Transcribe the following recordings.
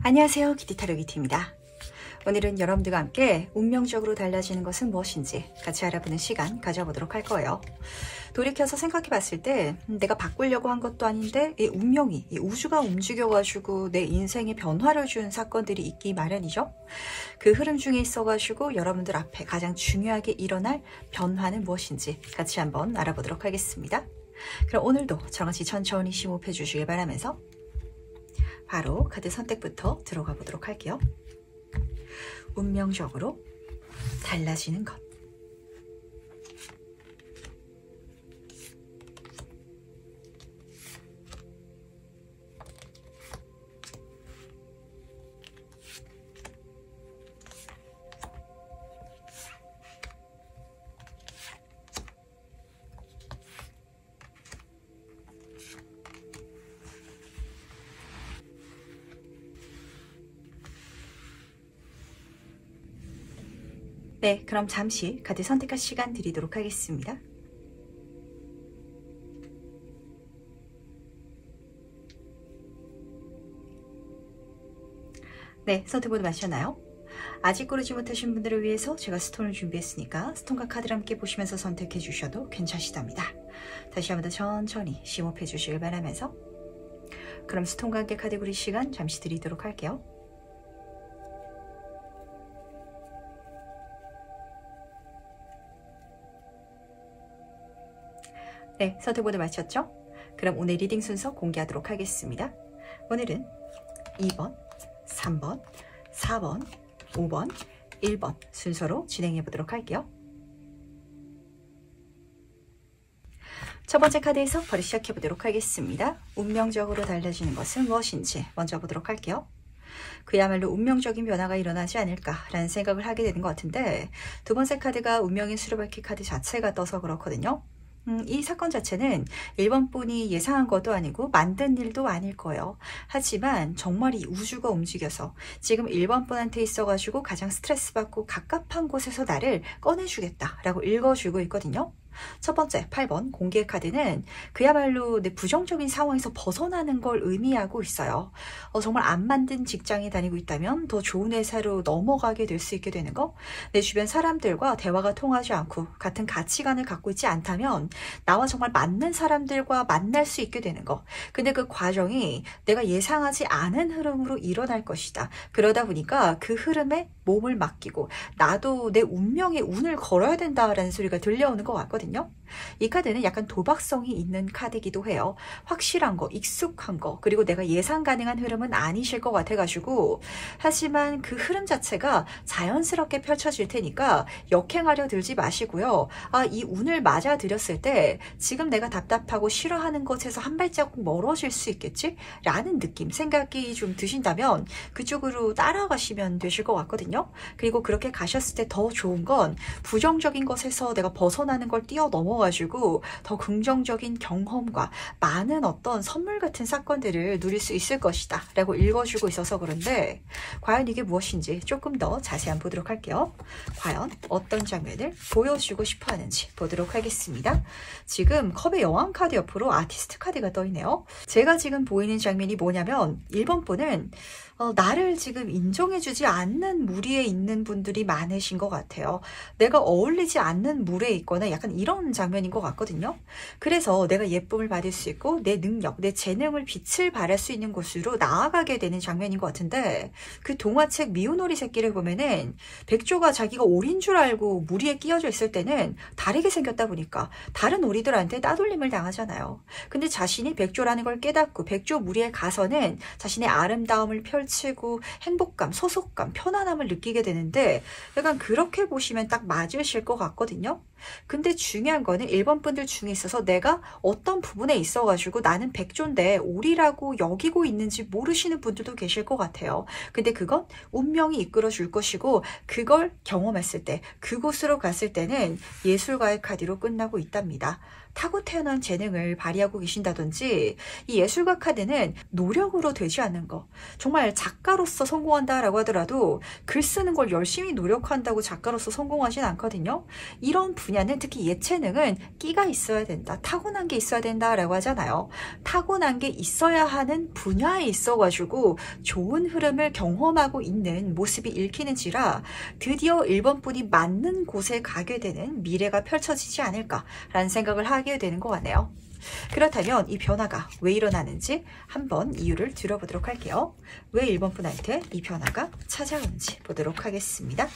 안녕하세요, 키티타로키티입니다. 오늘은 여러분들과 함께 운명적으로 달라지는 것은 무엇인지 같이 알아보는 시간 가져보도록 할 거예요. 돌이켜서 생각해 봤을 때 내가 바꾸려고 한 것도 아닌데 이 운명이, 이 우주가 움직여가지고 내 인생에 변화를 준 사건들이 있기 마련이죠. 그 흐름 중에 있어가지고 여러분들 앞에 가장 중요하게 일어날 변화는 무엇인지 같이 한번 알아보도록 하겠습니다. 그럼 오늘도 저같이 천천히 심호흡해 주시길 바라면서 바로 카드 선택부터 들어가 보도록 할게요. 운명적으로 달라지는 것. 네, 그럼 잠시 카드 선택할 시간 드리도록 하겠습니다. 네, 선택 모두 마셨나요? 아직 고르지 못하신 분들을 위해서 제가 스톤을 준비했으니까 스톤과 카드를 함께 보시면서 선택해 주셔도 괜찮시답니다. 다시 한번 더 천천히 심호흡해 주시길 바라면서 그럼 스톤과 함께 카드 고를 시간 잠시 드리도록 할게요. 네, 선택 모두 마쳤죠? 그럼 오늘 리딩 순서 공개하도록 하겠습니다. 오늘은 2번, 3번, 4번, 5번, 1번 순서로 진행해 보도록 할게요. 첫 번째 카드에서 바로 시작해 보도록 하겠습니다. 운명적으로 달라지는 것은 무엇인지 먼저 보도록 할게요. 그야말로 운명적인 변화가 일어나지 않을까라는 생각을 하게 되는 것 같은데 두 번째 카드가 운명의 수레바퀴 카드 자체가 떠서 그렇거든요. 이 사건 자체는 1번 분이 예상한 것도 아니고 만든 일도 아닐 거예요. 하지만 정말 이 우주가 움직여서 지금 1번 분한테 있어가지고 가장 스트레스 받고 갑갑한 곳에서 나를 꺼내주겠다라고 읽어주고 있거든요. 첫 번째 8번 공개 카드는 그야말로 내 부정적인 상황에서 벗어나는 걸 의미하고 있어요. 정말 안 만든 직장에 다니고 있다면 더 좋은 회사로 넘어가게 될 수 있게 되는 거, 내 주변 사람들과 대화가 통하지 않고 같은 가치관을 갖고 있지 않다면 나와 정말 맞는 사람들과 만날 수 있게 되는 거, 근데 그 과정이 내가 예상하지 않은 흐름으로 일어날 것이다. 그러다 보니까 그 흐름에 몸을 맡기고 나도 내 운명에 운을 걸어야 된다라는 소리가 들려오는 것 같거든요. 이 카드는 약간 도박성이 있는 카드이기도 해요. 확실한 거, 익숙한 거, 그리고 내가 예상 가능한 흐름은 아니실 것 같아가지고 하지만 그 흐름 자체가 자연스럽게 펼쳐질 테니까 역행하려 들지 마시고요. 이 운을 맞아들였을 때 지금 내가 답답하고 싫어하는 것에서 한 발자국 멀어질 수 있겠지? 라는 느낌, 생각이 좀 드신다면 그쪽으로 따라가시면 되실 것 같거든요. 그리고 그렇게 가셨을 때 더 좋은 건 부정적인 것에서 내가 벗어나는 걸 뛰어넘어가지고 더 긍정적인 경험과 많은 어떤 선물 같은 사건들을 누릴 수 있을 것이다 라고 읽어주고 있어서 그런데 과연 이게 무엇인지 조금 더 자세히 한번 보도록 할게요. 과연 어떤 장면을 보여주고 싶어 하는지 보도록 하겠습니다. 지금 컵의 여왕 카드 옆으로 아티스트 카드가 떠있네요. 제가 지금 보이는 장면이 뭐냐면 1번 분은 나를 지금 인정해주지 않는 무리에 있는 분들이 많으신 것 같아요. 내가 어울리지 않는 물에 있거나 약간 이런 장면인 것 같거든요. 그래서 내가 예쁨을 받을 수 있고 내 능력, 내 재능을 빛을 발할 수 있는 곳으로 나아가게 되는 장면인 것 같은데 그 동화책 미운 오리 새끼를 보면은 백조가 자기가 오리인 줄 알고 무리에 끼어져 있을 때는 다르게 생겼다 보니까 다른 오리들한테 따돌림을 당하잖아요. 근데 자신이 백조라는 걸 깨닫고 백조 무리에 가서는 자신의 아름다움을 펼치고 행복감, 소속감, 편안함을 느끼게 되는데 약간 그렇게 보시면 딱 맞으실 것 같거든요. 근데 중요한 거는 1번 분들 중에 있어서 내가 어떤 부분에 있어가지고 나는 백조인데 오리라고 여기고 있는지 모르시는 분들도 계실 것 같아요. 근데 그건 운명이 이끌어 줄 것이고 그걸 경험했을 때 그곳으로 갔을 때는 예술가의 카드로 끝나고 있답니다. 타고 태어난 재능을 발휘하고 계신다든지, 이 예술가 카드는 노력으로 되지 않는 거. 정말 작가로서 성공한다라고 하더라도 글 쓰는 걸 열심히 노력한다고 작가로서 성공하진 않거든요. 이런 분야는, 특히 예체능은 끼가 있어야 된다, 타고난 게 있어야 된다라고 하잖아요. 타고난 게 있어야 하는 분야에 있어가지고 좋은 흐름을 경험하고 있는 모습이 읽히는지라 드디어 1번 분이 맞는 곳에 가게 되는 미래가 펼쳐지지 않을까라는 생각을 하게 되는 것 같네요. 그렇다면 이 변화가 왜 일어나는지 한번 이유를 들어보도록 할게요. 왜 1번 분한테 이 변화가 찾아오는지 보도록 하겠습니다.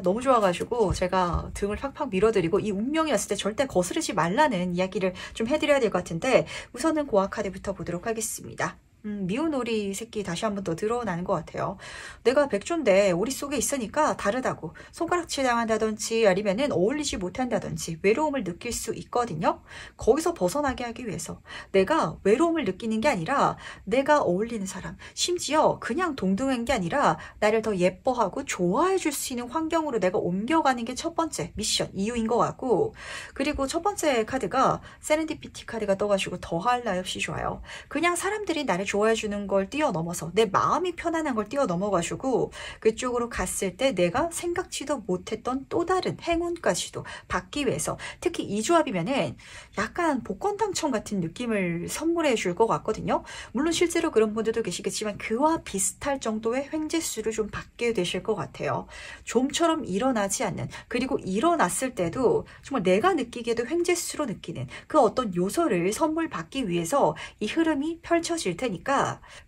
너무 좋아가지고 제가 등을 팍팍 밀어드리고 이 운명이 왔을 때 절대 거스르지 말라는 이야기를 좀 해드려야 될 것 같은데, 우선은 고아 카드부터 보도록 하겠습니다. 미운 오리 새끼 다시 한번 더 드러나는 것 같아요. 내가 백조인데 오리 속에 있으니까 다르다고 손가락질 당한다든지 아니면은 어울리지 못한다든지 외로움을 느낄 수 있거든요. 거기서 벗어나게 하기 위해서 내가 외로움을 느끼는 게 아니라 내가 어울리는 사람, 심지어 그냥 동등한 게 아니라 나를 더 예뻐하고 좋아해 줄 수 있는 환경으로 내가 옮겨가는 게 첫 번째 미션, 이유인 것 같고, 그리고 첫 번째 카드가 세렌디피티 카드가 떠가지고 더할 나위 없이 좋아요. 그냥 사람들이 나를 좋아해 주는 걸 뛰어넘어서 내 마음이 편안한 걸 뛰어넘어가지고 그쪽으로 갔을 때 내가 생각지도 못했던 또 다른 행운까지도 받기 위해서, 특히 이 조합이면은 약간 복권 당첨 같은 느낌을 선물해 줄 것 같거든요. 물론 실제로 그런 분들도 계시겠지만 그와 비슷할 정도의 횡재수를 좀 받게 되실 것 같아요. 좀처럼 일어나지 않는, 그리고 일어났을 때도 정말 내가 느끼기에도 횡재수로 느끼는 그 어떤 요소를 선물 받기 위해서 이 흐름이 펼쳐질 테니까,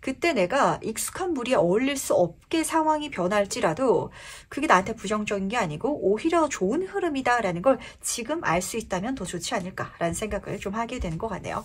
그때 내가 익숙한 무리에 어울릴 수 없게 상황이 변할지라도 그게 나한테 부정적인 게 아니고 오히려 좋은 흐름이다라는 걸 지금 알 수 있다면 더 좋지 않을까라는 생각을 좀 하게 되는 것 같네요.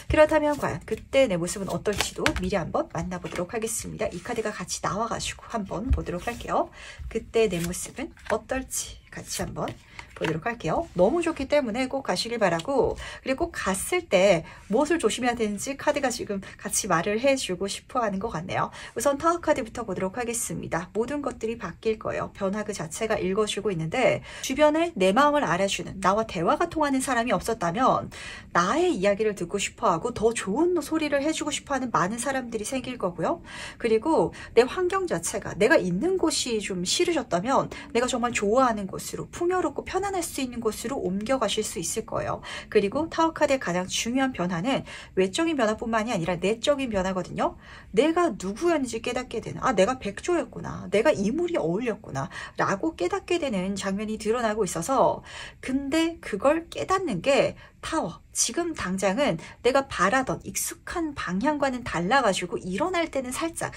그렇다면 과연 그때 내 모습은 어떨지도 미리 한번 만나보도록 하겠습니다. 이 카드가 같이 나와가지고 한번 보도록 할게요. 그때 내 모습은 어떨지 같이 한번 보도록 할게요. 너무 좋기 때문에 꼭 가시길 바라고, 그리고 꼭 갔을 때 무엇을 조심해야 되는지 카드가 지금 같이 말을 해주고 싶어 하는 것 같네요. 우선 타워 카드부터 보도록 하겠습니다. 모든 것들이 바뀔 거예요. 변화 그 자체가 읽어주고 있는데, 주변에 내 마음을 알아주는, 나와 대화가 통하는 사람이 없었다면 나의 이야기를 듣고 싶어하고 더 좋은 소리를 해주고 싶어하는 많은 사람들이 생길 거고요. 그리고 내 환경 자체가, 내가 있는 곳이 좀 싫으셨다면 내가 정말 좋아하는 곳으로, 풍요롭고 편안할 수 있는 곳으로 옮겨가실 수 있을 거예요. 그리고 타워 카드의 가장 중요한 변화는 외적인 변화뿐만이 아니라 내적인 변화거든요. 내가 누구였는지 깨닫게 되는, 내가 백조였구나, 내가 이 물이 어울렸구나 라고 깨닫게 되는 장면이 드러나고 있어서, 근데 그걸 깨닫는 게 타워, 지금 당장은 내가 바라던 익숙한 방향과는 달라가지고 일어날 때는 살짝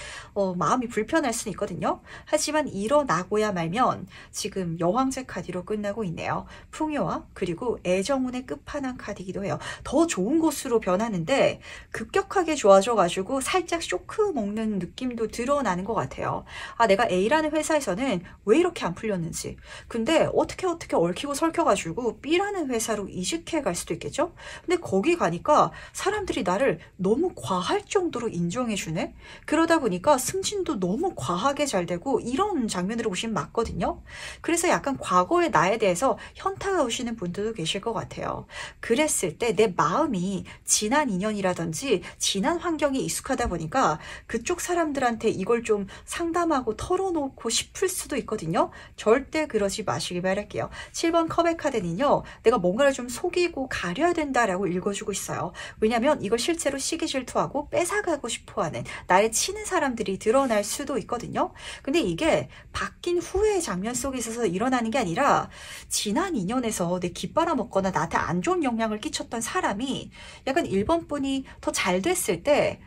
마음이 불편할 수는 있거든요. 하지만 일어나고야 말면 지금 여왕제 카드로 끝나고 있네요. 풍요와 그리고 애정운의 끝판왕 카드이기도 해요. 더 좋은 곳으로 변하는데 급격하게 좋아져가지고 살짝 쇼크 먹는 느낌도 드러나는 것 같아요. 내가 A라는 회사에서는 왜 이렇게 안 풀렸는지, 근데 어떻게 얽히고 설켜가지고 B라는 회사로 이직해 갈 수도 있겠죠? 근데 거기 가니까 사람들이 나를 너무 과할 정도로 인정해주네? 그러다 보니까 승진도 너무 과하게 잘 되고, 이런 장면으로 보시면 맞거든요. 그래서 약간 과거의 나에 대해서 현타가 오시는 분들도 계실 것 같아요. 그랬을 때 내 마음이 지난 인연이라든지 지난 환경이 익숙하다 보니까 그쪽 사람들한테 이걸 좀 상담하고 털어놓고 싶을 수도 있거든요. 절대 그러지 마시길 바랄게요. 7번 컵의 카드는요, 내가 뭔가를 좀 속이고 가려야 된다라고 읽어주고 있어요. 왜냐면 이걸 실제로 시기 질투하고 뺏어가고 싶어하는 나를 치는 사람들이 드러날 수도 있거든요. 근데 이게 바뀐 후의 장면 속에 있어서 일어나는 게 아니라 지난 인연에서 내 깃바라 먹거나 나한테 안 좋은 영향을 끼쳤던 사람이 약간 1번 분이 더 잘 됐을 때,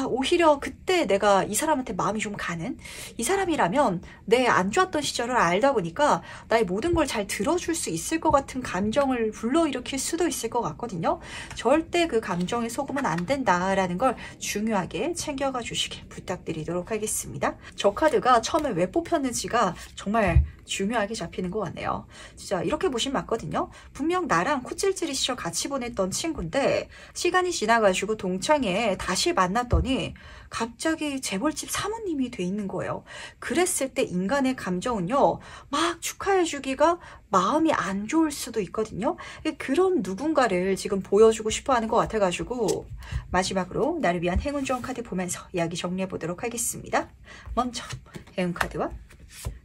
오히려 그때 내가 이 사람한테 마음이 좀 가는, 이 사람이라면 내 안 좋았던 시절을 알다 보니까 나의 모든 걸 잘 들어줄 수 있을 것 같은 감정을 불러일으킬 수도 있을 것 같거든요. 절대 그 감정에 속으면 안 된다라는 걸 중요하게 챙겨가 주시길 부탁드리도록 하겠습니다. 저 카드가 처음에 왜 뽑혔는지가 정말 중요하게 잡히는 것 같네요. 진짜 이렇게 보시면 맞거든요. 분명 나랑 코찔찔이 시절 같이 보냈던 친구인데 시간이 지나가지고 동창회에 다시 만났더니 갑자기 재벌집 사모님이 돼 있는 거예요. 그랬을 때 인간의 감정은요, 막 축하해주기가 마음이 안 좋을 수도 있거든요. 그런 누군가를 지금 보여주고 싶어 하는 것 같아가지고 마지막으로 나를 위한 행운 좋은 카드 보면서 이야기 정리해 보도록 하겠습니다. 먼저 행운 카드와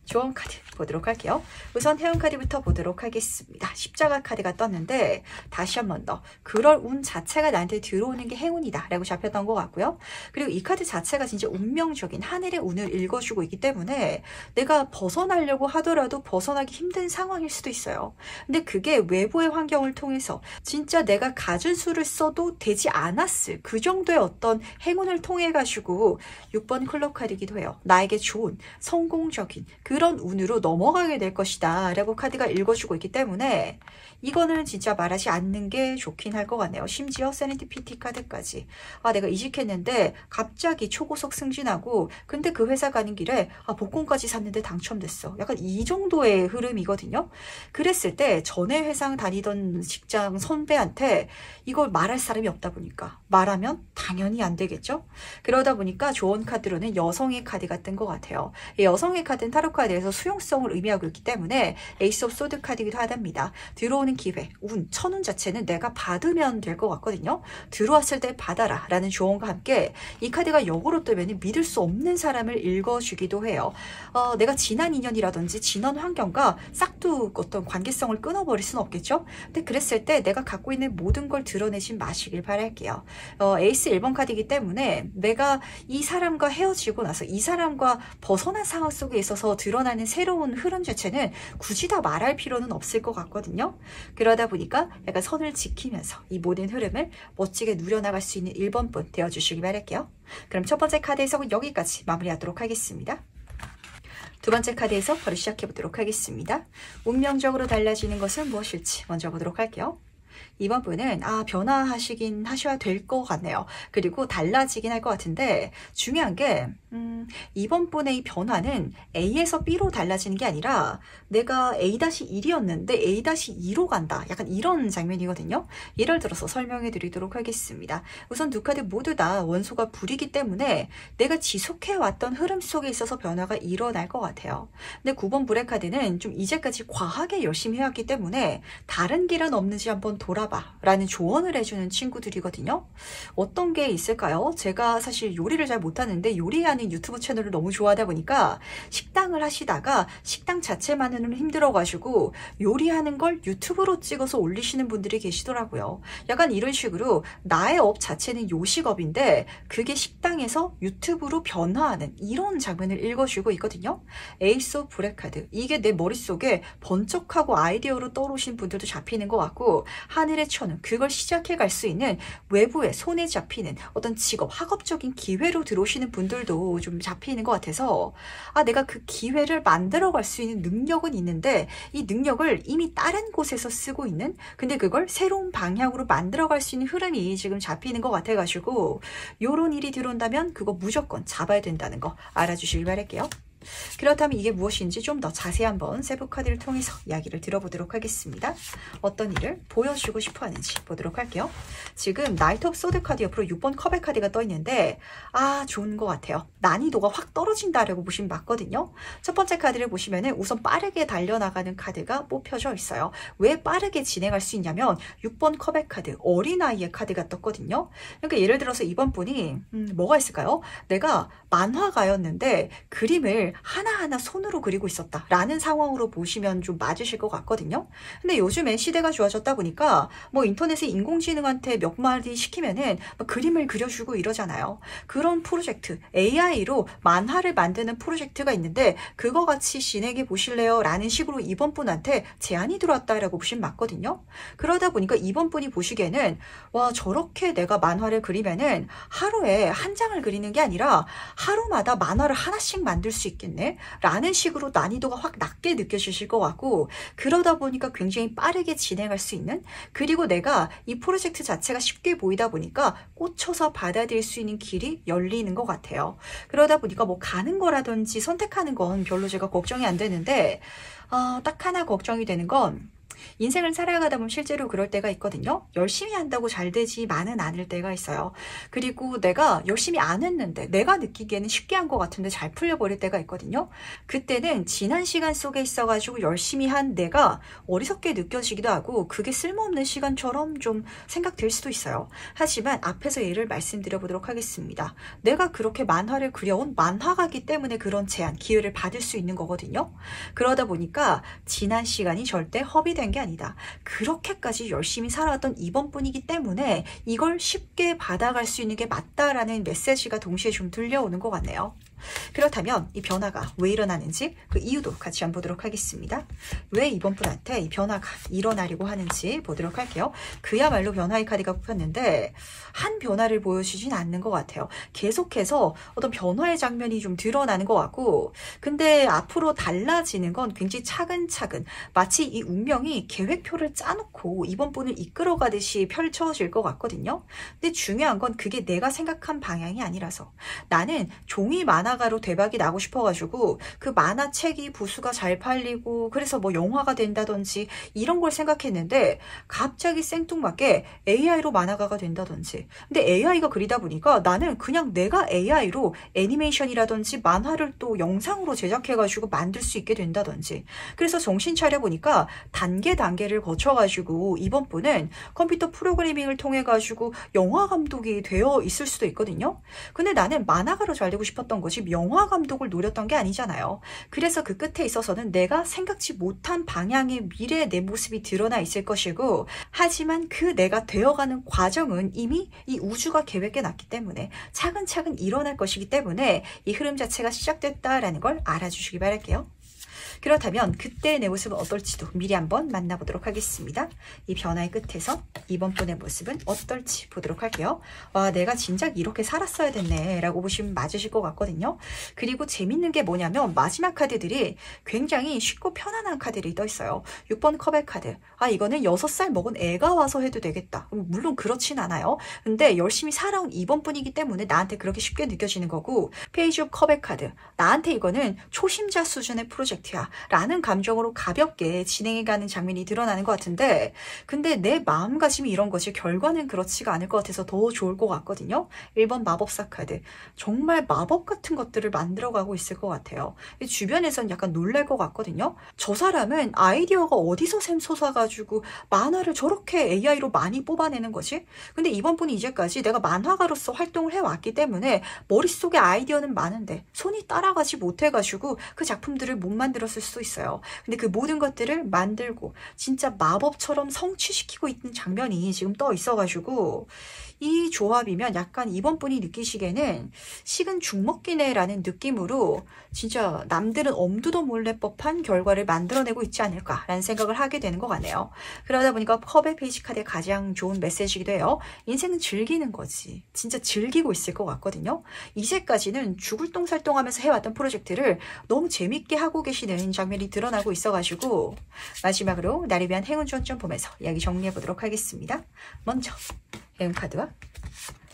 조언 카드 보도록 할게요. 우선 행운 카드부터 보도록 하겠습니다. 십자가 카드가 떴는데 다시 한 번 더 그럴 운 자체가 나한테 들어오는 게 행운이다 라고 잡혔던 것 같고요. 그리고 이 카드 자체가 진짜 운명적인 하늘의 운을 읽어주고 있기 때문에 내가 벗어나려고 하더라도 벗어나기 힘든 상황일 수도 있어요. 근데 그게 외부의 환경을 통해서 진짜 내가 가진 수를 써도 되지 않았을 그 정도의 어떤 행운을 통해 가지고 6번 클럽 카드이기도 해요. 나에게 좋은 성공적인 그런 운으로 넘어가게 될 것이다 라고 카드가 읽어주고 있기 때문에 이거는 진짜 말하지 않는 게 좋긴 할 것 같네요. 심지어 세렌디피티 카드까지. 아, 내가 이직했는데 갑자기 초고속 승진하고 근데 그 회사 가는 길에 복권까지 샀는데 당첨됐어. 약간 이 정도의 흐름이거든요. 그랬을 때 전에 회사 다니던 직장 선배한테 이걸 말할 사람이 없다 보니까 말하면 당연히 안 되겠죠. 그러다 보니까 좋은 카드로는 여성의 카드가 뜬 것 같아요. 이 여성의 카드는 타로 카드에서 수용성을 의미하고 있기 때문에 에이스 오브 소드 카드이기도 하답니다. 들어오는 기회, 운, 천운 자체는 내가 받으면 될 것 같거든요. 들어왔을 때 받아라 라는 조언과 함께 이 카드가 역으로 뜨면 믿을 수 없는 사람을 읽어주기도 해요. 내가 지난 인연이라든지 지난 환경과 싹둑 어떤 관계성을 끊어버릴 수는 없겠죠. 근데 그랬을 때 내가 갖고 있는 모든 걸 드러내지 마시길 바랄게요. 에이스 1번 카드이기 때문에 내가 이 사람과 헤어지고 나서 이 사람과 벗어난 상황 속에 있어서 드러나는 새로운 흐름 자체는 굳이 다 말할 필요는 없을 것 같거든요. 그러다 보니까 약간 선을 지키면서 이 모든 흐름을 멋지게 누려나갈 수 있는 1번 분 되어주시기 바랄게요. 그럼 첫 번째 카드 해석은 여기까지 마무리하도록 하겠습니다. 두 번째 카드에서 바로 시작해 보도록 하겠습니다. 운명적으로 달라지는 것은 무엇일지 먼저 보도록 할게요. 이번 분은 변화하시긴 하셔야 될 것 같네요. 그리고 달라지긴 할 것 같은데 중요한 게 이번 분의 이 변화는 A에서 B로 달라지는 게 아니라 내가 A-1이었는데 A-2로 간다. 약간 이런 장면이거든요. 예를 들어서 설명해 드리도록 하겠습니다. 우선 두 카드 모두 다 원소가 불이기 때문에 내가 지속해왔던 흐름 속에 있어서 변화가 일어날 것 같아요. 근데 9번 불의 카드는 좀 이제까지 과하게 열심히 해왔기 때문에 다른 길은 없는지 한번 돌아봐 라는 조언을 해주는 친구들이거든요. 어떤 게 있을까요? 제가 사실 요리를 잘 못하는데 요리하는 유튜브 채널을 너무 좋아하다 보니까 식당을 하시다가 식당 자체만으로는 힘들어가지고 요리하는 걸 유튜브로 찍어서 올리시는 분들이 계시더라고요. 약간 이런 식으로 나의 업 자체는 요식업인데 그게 식당에서 유튜브로 변화하는 이런 장면을 읽어주고 있거든요. 에이스 오브 브레 카드. 이게 내 머릿속에 번쩍하고 아이디어로 떠오르신 분들도 잡히는 것 같고 하늘의 천운, 그걸 시작해 갈 수 있는 외부의 손에 잡히는 어떤 직업, 학업적인 기회로 들어오시는 분들도 좀 잡히는 것 같아서 내가 그 기회를 만들어 갈 수 있는 능력은 있는데 이 능력을 이미 다른 곳에서 쓰고 있는 근데 그걸 새로운 방향으로 만들어 갈 수 있는 흐름이 지금 잡히는 것 같아가지고 요런 일이 들어온다면 그거 무조건 잡아야 된다는 거 알아주시길 바랄게요. 그렇다면 이게 무엇인지 좀 더 자세히 한번 세부 카드를 통해서 이야기를 들어보도록 하겠습니다. 어떤 일을 보여주고 싶어 하는지 보도록 할게요. 지금 나이트 오브 소드 카드 옆으로 6번 컵의 카드가 떠 있는데 좋은 것 같아요. 난이도가 확 떨어진다라고 보시면 맞거든요. 첫 번째 카드를 보시면은 우선 빠르게 달려나가는 카드가 뽑혀져 있어요. 왜 빠르게 진행할 수 있냐면 6번 컵의 카드, 어린아이의 카드가 떴거든요. 그러니까 예를 들어서 이번 분이 뭐가 있을까요? 내가 만화가였는데 그림을 하나하나 손으로 그리고 있었다 라는 상황으로 보시면 좀 맞으실 것 같거든요. 근데 요즘에 시대가 좋아졌다 보니까 뭐 인터넷에 인공지능한테 몇 마디 시키면은 그림을 그려주고 이러잖아요. 그런 프로젝트, AI로 만화를 만드는 프로젝트가 있는데 그거 같이 진행해 보실래요? 라는 식으로 이번 분한테 제안이 들어왔다라고 보시면 맞거든요. 그러다 보니까 이번 분이 보시기에는 와, 저렇게 내가 만화를 그리면은 하루에 한 장을 그리는 게 아니라 하루마다 만화를 하나씩 만들 수 있겠네 라는 식으로 난이도가 확 낮게 느껴지실 것 같고, 그러다 보니까 굉장히 빠르게 진행할 수 있는, 그리고 내가 이 프로젝트 자체가 쉽게 보이다 보니까 꽂혀서 받아들일 수 있는 길이 열리는 것 같아요. 그러다 보니까 뭐 가는 거라든지 선택하는 건 별로 제가 걱정이 안 되는데, 딱 하나 걱정이 되는 건 인생을 살아가다 보면 실제로 그럴 때가 있거든요. 열심히 한다고 잘 되지만은 않을 때가 있어요. 그리고 내가 열심히 안 했는데 내가 느끼기에는 쉽게 한 것 같은데 잘 풀려버릴 때가 있거든요. 그때는 지난 시간 속에 있어가지고 열심히 한 내가 어리석게 느껴지기도 하고 그게 쓸모없는 시간처럼 좀 생각될 수도 있어요. 하지만 앞에서 예를 말씀드려 보도록 하겠습니다. 내가 그렇게 만화를 그려온 만화가기 때문에 그런 제안, 기회를 받을 수 있는 거거든요. 그러다 보니까 지난 시간이 절대 허비된 게 아니다. 그렇게까지 열심히 살아왔던 이번 분이기 때문에 이걸 쉽게 받아갈 수 있는 게 맞다라는 메시지가 동시에 좀 들려오는 것 같네요. 그렇다면 이 변화가 왜 일어나는지 그 이유도 같이 한번 보도록 하겠습니다. 왜 이번 분한테 이 변화가 일어나려고 하는지 보도록 할게요. 그야말로 변화의 카드가 뽑혔는데 한 변화를 보여주진 않는 것 같아요. 계속해서 어떤 변화의 장면이 좀 드러나는 것 같고, 근데 앞으로 달라지는 건 굉장히 차근차근 마치 이 운명이 계획표를 짜놓고 이번 분을 이끌어가듯이 펼쳐질 것 같거든요. 근데 중요한 건 그게 내가 생각한 방향이 아니라서, 나는 종이 만화가로 대박이 나고 싶어가지고 그 만화책이 부수가 잘 팔리고 그래서 뭐 영화가 된다든지 이런 걸 생각했는데 갑자기 생뚱맞게 AI로 만화가가 된다든지, 근데 AI가 그리다 보니까 나는 그냥 내가 AI로 애니메이션이라든지 만화를 또 영상으로 제작해가지고 만들 수 있게 된다든지, 그래서 정신 차려보니까 단계를 거쳐가지고 이번 분은 컴퓨터 프로그래밍을 통해가지고 영화 감독이 되어 있을 수도 있거든요. 근데 나는 만화가로 잘 되고 싶었던 거지 영화 감독을 노렸던 게 아니잖아요. 그래서 그 끝에 있어서는 내가 생각지 못한 방향의 미래의 내 모습이 드러나 있을 것이고, 하지만 그 내가 되어가는 과정은 이미 이 우주가 계획해 놨기 때문에 차근차근 일어날 것이기 때문에 이 흐름 자체가 시작됐다라는 걸 알아주시기 바랄게요. 그렇다면 그때의 내 모습은 어떨지도 미리 한번 만나보도록 하겠습니다. 이 변화의 끝에서 이번 분의 모습은 어떨지 보도록 할게요. 와, 내가 진작 이렇게 살았어야 됐네 라고 보시면 맞으실 것 같거든요. 그리고 재밌는 게 뭐냐면 마지막 카드들이 굉장히 쉽고 편안한 카드들이 떠 있어요. 6번 컵의 카드. 이거는 6살 먹은 애가 와서 해도 되겠다. 물론 그렇진 않아요. 근데 열심히 살아온 이번 분이기 때문에 나한테 그렇게 쉽게 느껴지는 거고, 페이지 오브 컵의 카드. 나한테 이거는 초심자 수준의 프로젝트야 라는 감정으로 가볍게 진행해가는 장면이 드러나는 것 같은데, 근데 내 마음가짐이 이런 것이 결과는 그렇지가 않을 것 같아서 더 좋을 것 같거든요. 1번 마법사 카드. 정말 마법 같은 것들을 만들어가고 있을 것 같아요. 주변에선 약간 놀랄 것 같거든요. 저 사람은 아이디어가 어디서 샘솟아가지고 만화를 저렇게 AI로 많이 뽑아내는 거지? 근데 이번 분이 이제까지 내가 만화가로서 활동을 해왔기 때문에 머릿속에 아이디어는 많은데 손이 따라가지 못해가지고 그 작품들을 못 만들었을 수도 있어요. 근데 그 모든 것들을 만들고 진짜 마법처럼 성취시키고 있는 장면이 지금 떠 있어가지고, 이 조합이면 약간 이번 분이 느끼시기에는 식은 죽 먹기네 라는 느낌으로 진짜 남들은 엄두도 몰래 법한 결과를 만들어내고 있지 않을까라는 생각을 하게 되는 것 같네요. 그러다 보니까 컵의 페이지 카드의 가장 좋은 메시지이기도 해요. 인생은 즐기는 거지. 진짜 즐기고 있을 것 같거든요. 이제까지는 죽을 똥살똥하면서 해왔던 프로젝트를 너무 재밌게 하고 계시는 장면이 드러나고 있어가지고, 마지막으로 나를 위한 행운 주원점 보면서 이야기 정리해 보도록 하겠습니다. 먼저 행운 카드와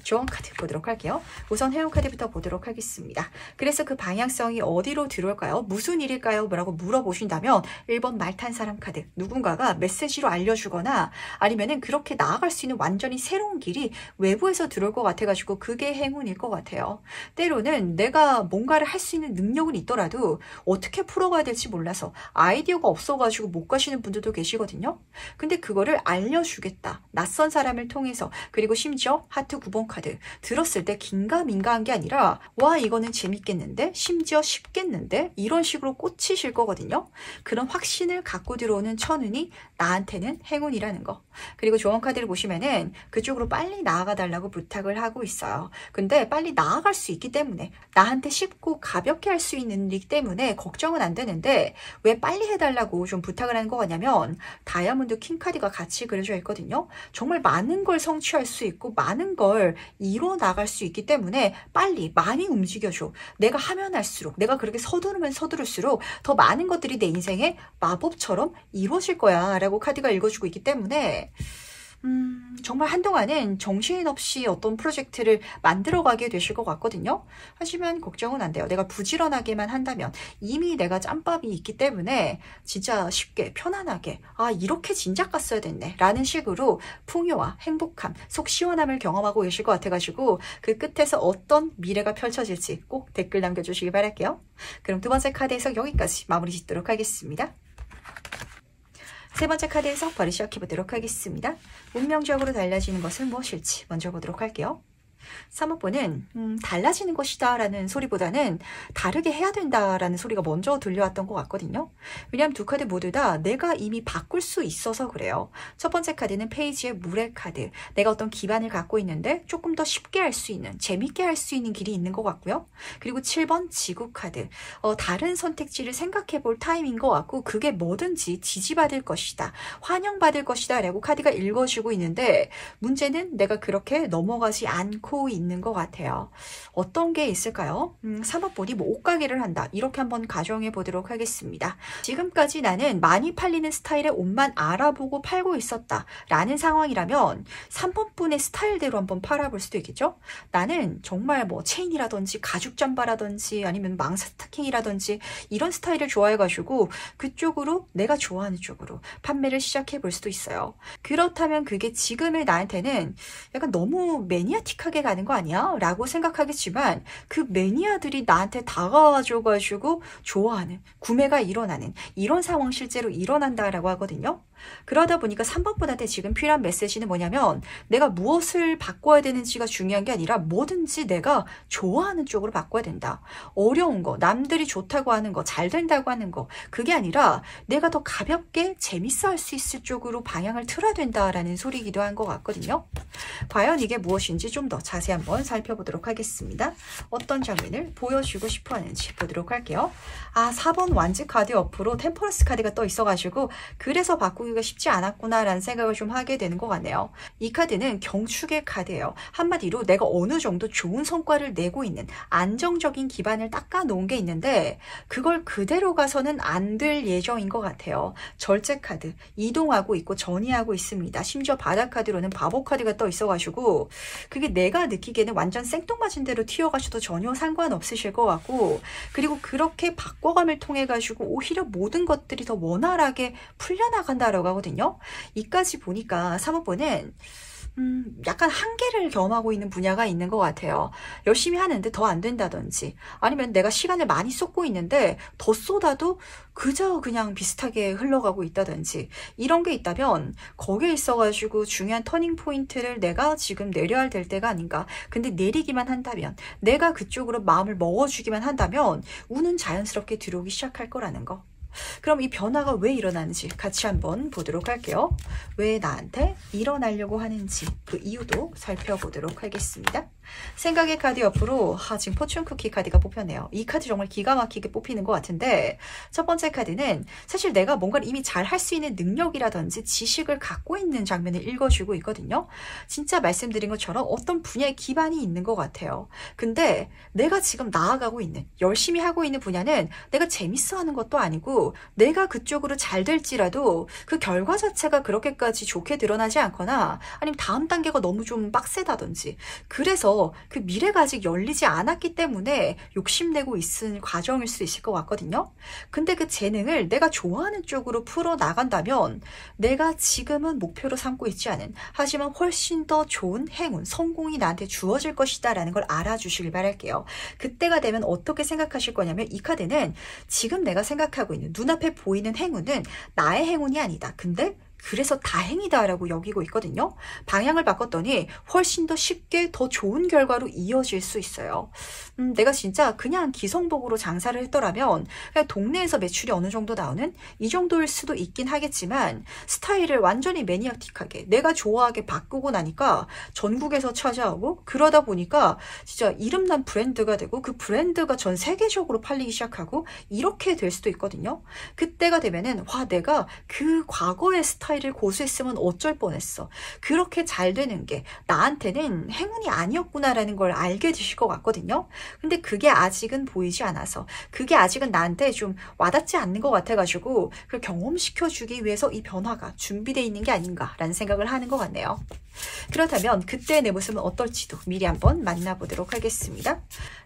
조언 카드 보도록 할게요. 우선 행운 카드부터 보도록 하겠습니다. 그래서 그 방향성이 어디로 들어올까요? 무슨 일일까요? 뭐라고 물어보신다면 1번 말 탄 사람 카드. 누군가가 메시지로 알려주거나 아니면은 그렇게 나아갈 수 있는 완전히 새로운 길이 외부에서 들어올 것 같아가지고 그게 행운일 것 같아요. 때로는 내가 뭔가를 할 수 있는 능력은 있더라도 어떻게 풀어가야 될지 몰라서 아이디어가 없어가지고 못 가시는 분들도 계시거든요. 근데 그거를 알려주겠다. 낯선 사람을 통해서. 그리고 심지어 하트 9번 카드 들었을 때 긴가민가한 게 아니라 와, 이거는 재밌겠는데, 심지어 쉽겠는데, 이런 식으로 꽂히실 거거든요. 그런 확신을 갖고 들어오는 천운이 나한테는 행운이라는 거. 그리고 조언 카드를 보시면은 그쪽으로 빨리 나아가 달라고 부탁을 하고 있어요. 근데 빨리 나아갈 수 있기 때문에, 나한테 쉽고 가볍게 할 수 있는 일 때문에 걱정은 안 되는데, 왜 빨리 해달라고 좀 부탁을 하는 거 같냐면 다이아몬드 킹 카드가 같이 그려져 있거든요. 정말 많은 걸 성취할 수 있고 많은 걸 이뤄 나갈 수 있기 때문에 빨리 많이 움직여줘. 내가 하면 할수록, 내가 그렇게 서두르면 서두를수록 더 많은 것들이 내 인생에 마법처럼 이루어질 거야 라고 카드가 읽어주고 있기 때문에 정말 한동안은 정신없이 어떤 프로젝트를 만들어가게 되실 것 같거든요. 하지만 걱정은 안 돼요. 내가 부지런하게만 한다면 이미 내가 짬밥이 있기 때문에 진짜 쉽게 편안하게 이렇게 진작 갔어야 됐네 라는 식으로 풍요와 행복함, 속 시원함을 경험하고 계실 것 같아가지고 그 끝에서 어떤 미래가 펼쳐질지 꼭 댓글 남겨주시기 바랄게요. 그럼 두 번째 카드 해석 여기까지 마무리 짓도록 하겠습니다. 세 번째 카드 해석 바로 시작해보도록 하겠습니다. 운명적으로 달라지는 것은 무엇일지 먼저 보도록 할게요. 3호번은 달라지는 것이다 라는 소리보다는 다르게 해야 된다 라는 소리가 먼저 들려왔던 것 같거든요. 왜냐하면 두 카드 모두 다 내가 이미 바꿀 수 있어서 그래요. 첫 번째 카드는 페이지의 물의 카드. 내가 어떤 기반을 갖고 있는데 조금 더 쉽게 할 수 있는, 재밌게 할 수 있는 길이 있는 것 같고요. 그리고 7번 지구 카드. 다른 선택지를 생각해 볼 타임인 것 같고 그게 뭐든지 지지받을 것이다, 환영받을 것이다 라고 카드가 읽어주고 있는데 문제는 내가 그렇게 넘어가지 않고 있는 것 같아요. 어떤 게 있을까요? 3호번이 뭐 옷가게를 한다 이렇게 한번 가정해 보도록 하겠습니다. 지금까지 나는 많이 팔리는 스타일의 옷만 알아보고 팔고 있었다 라는 상황이라면 3번분의 스타일대로 한번 팔아볼 수도 있겠죠. 나는 정말 뭐 체인이라든지 가죽 잠바라든지 아니면 망사 스타킹이라든지 이런 스타일을 좋아해가지고 그쪽으로 내가 좋아하는 쪽으로 판매를 시작해 볼 수도 있어요. 그렇다면 그게 지금의 나한테는 약간 너무 매니아틱하게 가는 거 아니야? 라고 생각하겠지만 그 매니아들이 나한테 다가와줘가지고 좋아하는, 구매가 일어나는 이런 상황 실제로 일어난다라고 하거든요. 그러다 보니까 3번분한테 지금 필요한 메시지는 뭐냐면 내가 무엇을 바꿔야 되는지가 중요한 게 아니라 뭐든지 내가 좋아하는 쪽으로 바꿔야 된다. 어려운 거, 남들이 좋다고 하는 거, 잘 된다고 하는 거 그게 아니라 내가 더 가볍게 재밌어 할 수 있을 쪽으로 방향을 틀어야 된다라는 소리이기도 한 것 같거든요. 과연 이게 무엇인지 좀 더 자세히 한번 살펴보도록 하겠습니다. 어떤 장면을 보여주고 싶어 하는지 보도록 할게요. 4번 완즈 카드 옆으로 템퍼런스 카드가 떠 있어가지고 그래서 바꾸기가 쉽지 않았구나 라는 생각을 좀 하게 되는 것 같네요. 이 카드는 경축의 카드예요. 한마디로 내가 어느 정도 좋은 성과를 내고 있는 안정적인 기반을 닦아 놓은 게 있는데 그걸 그대로 가서는 안 될 예정인 것 같아요. 절제 카드 이동하고 있고 전이하고 있습니다. 심지어 바닥 카드로는 바보 카드가 떠 있어가지고 그게 내가 느끼기에는 완전 생뚱맞은 대로 튀어가셔도 전혀 상관없으실 것 같고 그리고 그렇게 바꿔감을 통해 가지고 오히려 모든 것들이 더 원활하게 풀려나간다라고 하거든요. 이까지 보니까 3호번은 약간 한계를 겸하고 있는 분야가 있는 것 같아요. 열심히 하는데 더 안 된다든지 아니면 내가 시간을 많이 쏟고 있는데 더 쏟아도 그저 그냥 비슷하게 흘러가고 있다든지 이런 게 있다면 거기에 있어가지고 중요한 터닝 포인트를 내가 지금 내려야 될 때가 아닌가. 근데 내리기만 한다면 내가 그쪽으로 마음을 먹어주기만 한다면 운은 자연스럽게 들어오기 시작할 거라는 거. 그럼 이 변화가 왜 일어나는지 같이 한번 보도록 할게요. 왜 나한테 일어나려고 하는지 그 이유도 살펴보도록 하겠습니다. 생각의 카드 옆으로 지금 포춘 쿠키 카드가 뽑혔네요. 이 카드 정말 기가 막히게 뽑히는 것 같은데 첫 번째 카드는 사실 내가 뭔가를 이미 잘 할 수 있는 능력이라든지 지식을 갖고 있는 장면을 읽어주고 있거든요. 진짜 말씀드린 것처럼 어떤 분야에 기반이 있는 것 같아요. 근데 내가 지금 나아가고 있는 열심히 하고 있는 분야는 내가 재밌어 하는 것도 아니고 내가 그쪽으로 잘 될지라도 그 결과 자체가 그렇게까지 좋게 드러나지 않거나 아니면 다음 단계가 너무 좀 빡세다든지 그래서 그 미래가 아직 열리지 않았기 때문에 욕심내고 있는 과정일 수 있을 것 같거든요. 근데 그 재능을 내가 좋아하는 쪽으로 풀어나간다면 내가 지금은 목표로 삼고 있지 않은 하지만 훨씬 더 좋은 행운, 성공이 나한테 주어질 것이다 라는 걸 알아주시길 바랄게요. 그때가 되면 어떻게 생각하실 거냐면 이 카드는 지금 내가 생각하고 있는 눈앞에 보이는 행운은 나의 행운이 아니다. 근데 그래서 다행이다라고 여기고 있거든요. 방향을 바꿨더니 훨씬 더 쉽게 더 좋은 결과로 이어질 수 있어요. 내가 진짜 그냥 기성복으로 장사를 했더라면 그냥 동네에서 매출이 어느 정도 나오는 이 정도일 수도 있긴 하겠지만 스타일을 완전히 매니아틱하게 내가 좋아하게 바꾸고 나니까 전국에서 찾아오고 그러다 보니까 진짜 이름난 브랜드가 되고 그 브랜드가 전 세계적으로 팔리기 시작하고 이렇게 될 수도 있거든요. 그때가 되면은 와 내가 그 과거의 스타일 스타일을 고수했으면 어쩔 뻔했어. 그렇게 잘 되는 게 나한테는 행운이 아니었구나라는 걸 알게 되실 것 같거든요. 근데 그게 아직은 보이지 않아서, 그게 아직은 나한테 좀 와닿지 않는 것 같아가지고 그걸 경험시켜주기 위해서 이 변화가 준비되어 있는 게 아닌가라는 생각을 하는 것 같네요. 그렇다면 그때 내 모습은 어떨지도 미리 한번 만나보도록 하겠습니다.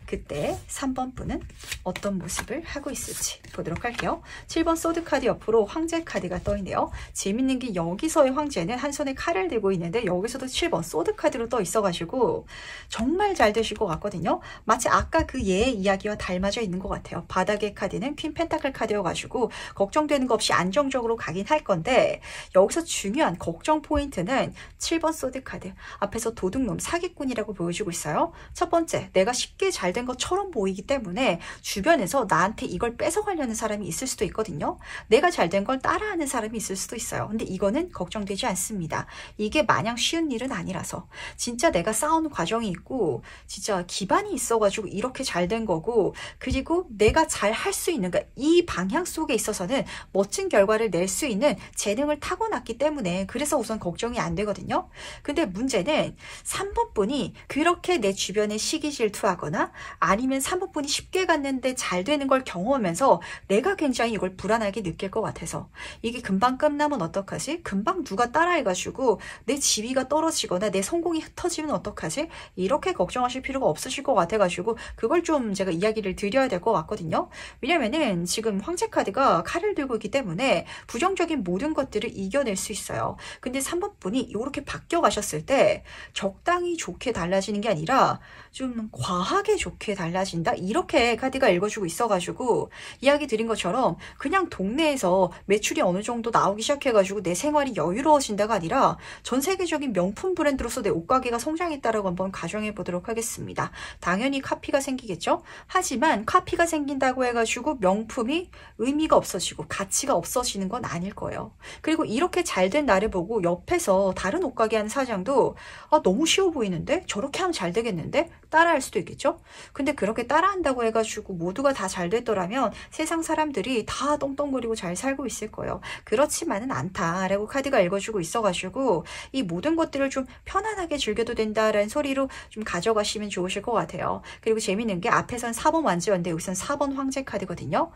그때 3번 분은 어떤 모습을 하고 있을지 보도록 할게요. 7번 소드 카드 옆으로 황제 카드가 떠있네요. 재밌는 게 여기서의 황제는 한 손에 칼을 들고 있는데 여기서도 7번 소드 카드로 떠 있어가지고 정말 잘 되실 것 같거든요. 마치 아까 그 예의 이야기와 닮아져 있는 것 같아요. 바닥의 카드는 퀸 펜타클 카드여가지고 걱정되는 거 없이 안정적으로 가긴 할 건데, 여기서 중요한 걱정 포인트는 7번 소드 카드 앞에서 도둑놈 사기꾼이라고 보여주고 있어요. 첫 번째, 내가 쉽게 잘 된 것처럼 보이기 때문에 주변에서 나한테 이걸 뺏어가려는 사람이 있을 수도 있거든요. 내가 잘 된 걸 따라하는 사람이 있을 수도 있어요. 근데 이거는 걱정되지 않습니다. 이게 마냥 쉬운 일은 아니라서, 진짜 내가 쌓아온 과정이 있고 진짜 기반이 있어가지고 이렇게 잘 된 거고, 그리고 내가 잘 할 수 있는, 그러니까 이 방향 속에 있어서는 멋진 결과를 낼 수 있는 재능을 타고났기 때문에 그래서 우선 걱정이 안 되거든요. 근데 문제는 3번 분이 그렇게 내 주변에 시기 질투하거나 아니면 3번 분이 쉽게 갔는데 잘 되는 걸 경험하면서 내가 굉장히 이걸 불안하게 느낄 것 같아서, 이게 금방 끝나면 어떡하지? 금방 누가 따라해가지고 내 지위가 떨어지거나 내 성공이 흩어지면 어떡하지? 이렇게 걱정하실 필요가 없으실 것 같아가지고 그걸 좀 제가 이야기를 드려야 될 것 같거든요. 왜냐면은 지금 황제 카드가 칼을 들고 있기 때문에 부정적인 모든 것들을 이겨낼 수 있어요. 근데 3번 분이 이렇게 바뀌어 가셨을 때 적당히 좋게 달라지는 게 아니라 좀 과하게 좋게 달라진다, 이렇게 카드가 읽어주고 있어가지고 이야기 드린 것처럼 그냥 동네에서 매출이 어느 정도 나오기 시작해가지고 내 생활이 여유로워진다가 아니라 전 세계적인 명품 브랜드로서 내 옷가게가 성장했다라고 한번 가정해 보도록 하겠습니다. 당연히 카피가 생기겠죠. 하지만 카피가 생긴다고 해가지고 명품이 의미가 없어지고 가치가 없어지는 건 아닐 거예요. 그리고 이렇게 잘 된 나를 보고 옆에서 다른 옷가게 하는 사장도 너무 쉬워 보이는데 저렇게 하면 잘 되겠는데 따라할 수도 있겠죠. 근데 그렇게 따라한다고 해가지고 모두가 다 잘 됐더라면 세상 사람들이 다 똥똥거리고 잘 살고 있을 거예요. 그렇지만은 않다라고 카드가 읽어주고 있어가지고 이 모든 것들을 좀 편안하게 즐겨도 된다라는 소리로 좀 가져가시면 좋으실 것 같아요. 그리고 재밌는 게 앞에선 4번 완주였는데 여기선 4번 황제 카드거든요.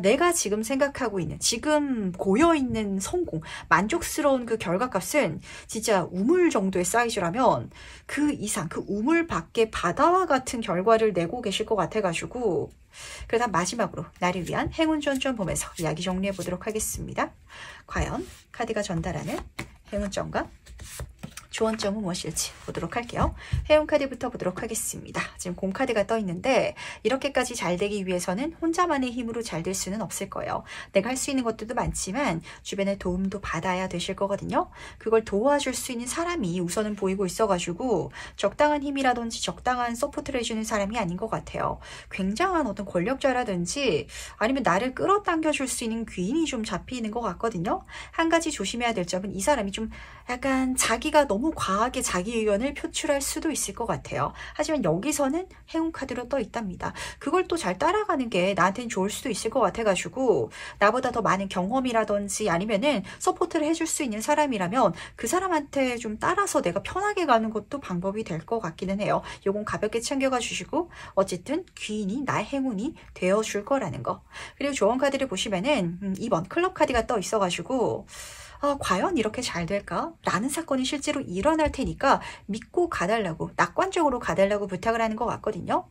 내가 지금 생각하고 있는, 지금 고여있는 성공, 만족스러운 그 결과값은 진짜 우물 정도의 사이즈라면 그 이상, 그 우물 밖에 바다와 같은 결과를 내고 계실 것 같아가지고, 그다음 마지막으로 나를 위한 행운전 좀 보면서 이야기 정리해 보도록 하겠습니다. 과연 카드가 전달하는 행운점과 조언점은 무엇일지 보도록 할게요. 회원카드부터 보도록 하겠습니다. 지금 공카드가 떠 있는데 이렇게까지 잘 되기 위해서는 혼자만의 힘으로 잘 될 수는 없을 거예요. 내가 할 수 있는 것들도 많지만 주변의 도움도 받아야 되실 거거든요. 그걸 도와줄 수 있는 사람이 우선은 보이고 있어가지고 적당한 힘이라든지 적당한 서포트를 해주는 사람이 아닌 것 같아요. 굉장한 어떤 권력자라든지 아니면 나를 끌어당겨 줄 수 있는 귀인이 좀 잡히는 것 같거든요. 한 가지 조심해야 될 점은 이 사람이 좀 약간 자기가 너무 과하게 자기 의견을 표출할 수도 있을 것 같아요. 하지만 여기서는 행운카드로 떠 있답니다. 그걸 또 잘 따라가는 게 나한테는 좋을 수도 있을 것 같아가지고 나보다 더 많은 경험이라든지 아니면은 서포트를 해줄 수 있는 사람이라면 그 사람한테 좀 따라서 내가 편하게 가는 것도 방법이 될 것 같기는 해요. 요건 가볍게 챙겨가 주시고 어쨌든 귀인이 나의 행운이 되어줄 거라는 거. 그리고 조언카드를 보시면은 2번 클럽 카드가 떠 있어가지고 과연 이렇게 잘 될까? 라는 사건이 실제로 일어날 테니까 믿고 가달라고, 낙관적으로 가달라고 부탁을 하는 것 같거든요.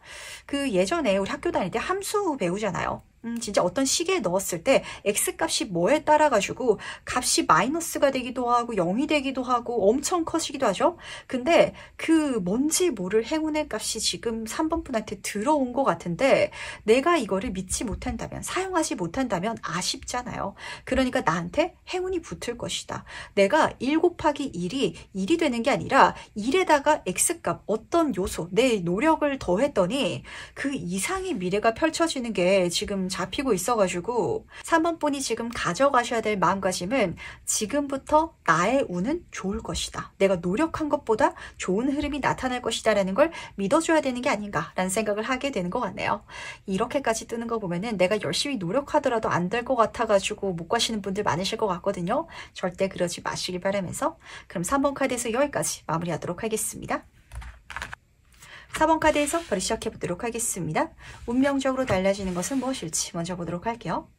그 예전에 우리 학교 다닐 때 함수 배우잖아요. 진짜 어떤 시계에 넣었을 때 X값이 뭐에 따라 가지고 값이 마이너스가 되기도 하고 0이 되기도 하고 엄청 커지기도 하죠. 근데 그 뭔지 모를 행운의 값이 지금 3번 분한테 들어온 것 같은데 내가 이거를 믿지 못한다면, 사용하지 못한다면 아쉽잖아요. 그러니까 나한테 행운이 붙을 것이다. 내가 1 곱하기 1이 1이 되는 게 아니라 1에다가 X값, 어떤 요소, 내 노력을 더했더니 그 이상의 미래가 펼쳐지는 게 지금 잡히고 있어가지고 3번 분이 지금 가져가셔야 될 마음가짐은 지금부터 나의 운은 좋을 것이다. 내가 노력한 것보다 좋은 흐름이 나타날 것이다 라는 걸 믿어줘야 되는 게 아닌가라는 생각을 하게 되는 것 같네요. 이렇게까지 뜨는 거 보면은 내가 열심히 노력하더라도 안 될 것 같아가지고 못 가시는 분들 많으실 것 같거든요. 절대 그러지 마시길 바라면서 그럼 3번 카드에서 여기까지 마무리하도록 하겠습니다. 4번 카드에서 바로 시작해 보도록 하겠습니다. 운명적으로 달라지는 것은 무엇일지 먼저 보도록 할게요.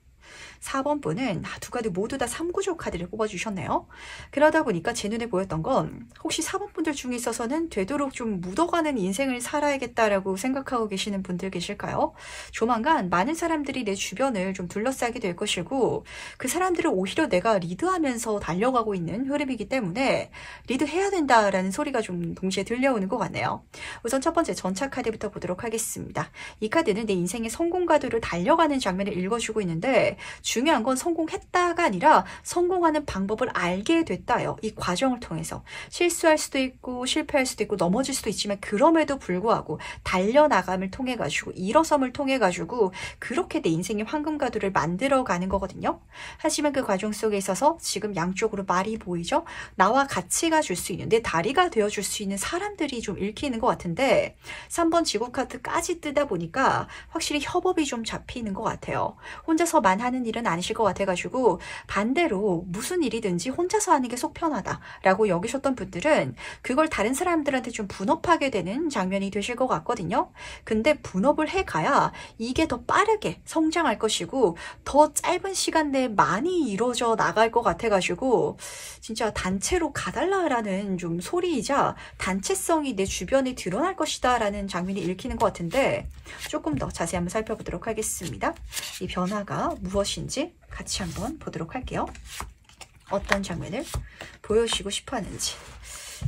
4번 분은 두 카드 모두 다 3구조 카드를 뽑아주셨네요. 그러다 보니까 제 눈에 보였던 건 혹시 4번 분들 중에 있어서는 되도록 좀 묻어가는 인생을 살아야겠다라고 생각하고 계시는 분들 계실까요? 조만간 많은 사람들이 내 주변을 좀 둘러싸게 될 것이고 그 사람들을 오히려 내가 리드하면서 달려가고 있는 흐름이기 때문에 리드해야 된다라는 소리가 좀 동시에 들려오는 것 같네요. 우선 첫 번째 전차 카드부터 보도록 하겠습니다. 이 카드는 내 인생의 성공 가도를 달려가는 장면을 읽어주고 있는데 중요한 건 성공했다가 아니라 성공하는 방법을 알게 됐다요. 이 과정을 통해서 실수할 수도 있고 실패할 수도 있고 넘어질 수도 있지만 그럼에도 불구하고 달려나감을 통해 가지고 일어섬을 통해 가지고 그렇게 내 인생의 황금가도를 만들어가는 거거든요. 하지만 그 과정 속에 있어서 지금 양쪽으로 말이 보이죠. 나와 같이 가줄 수 있는 내 다리가 되어줄 수 있는 사람들이 좀 읽히는 것 같은데 3번 지구 카드까지 뜨다 보니까 확실히 협업이 좀 잡히는 것 같아요. 혼자서만 하는 일은 아니실 것 같아가지고 반대로 무슨 일이든지 혼자서 하는 게 속 편하다라고 여기셨던 분들은 그걸 다른 사람들한테 좀 분업하게 되는 장면이 되실 것 같거든요. 근데 분업을 해가야 이게 더 빠르게 성장할 것이고 더 짧은 시간 내에 많이 이루어져 나갈 것 같아가지고 진짜 단체로 가달라라는 좀 소리이자 단체성이 내 주변에 드러날 것이다 라는 장면이 읽히는 것 같은데 조금 더 자세히 한번 살펴보도록 하겠습니다. 이 변화가 무엇인지 같이 한번 보도록 할게요. 어떤 장면을 보여주시고 싶어 하는지.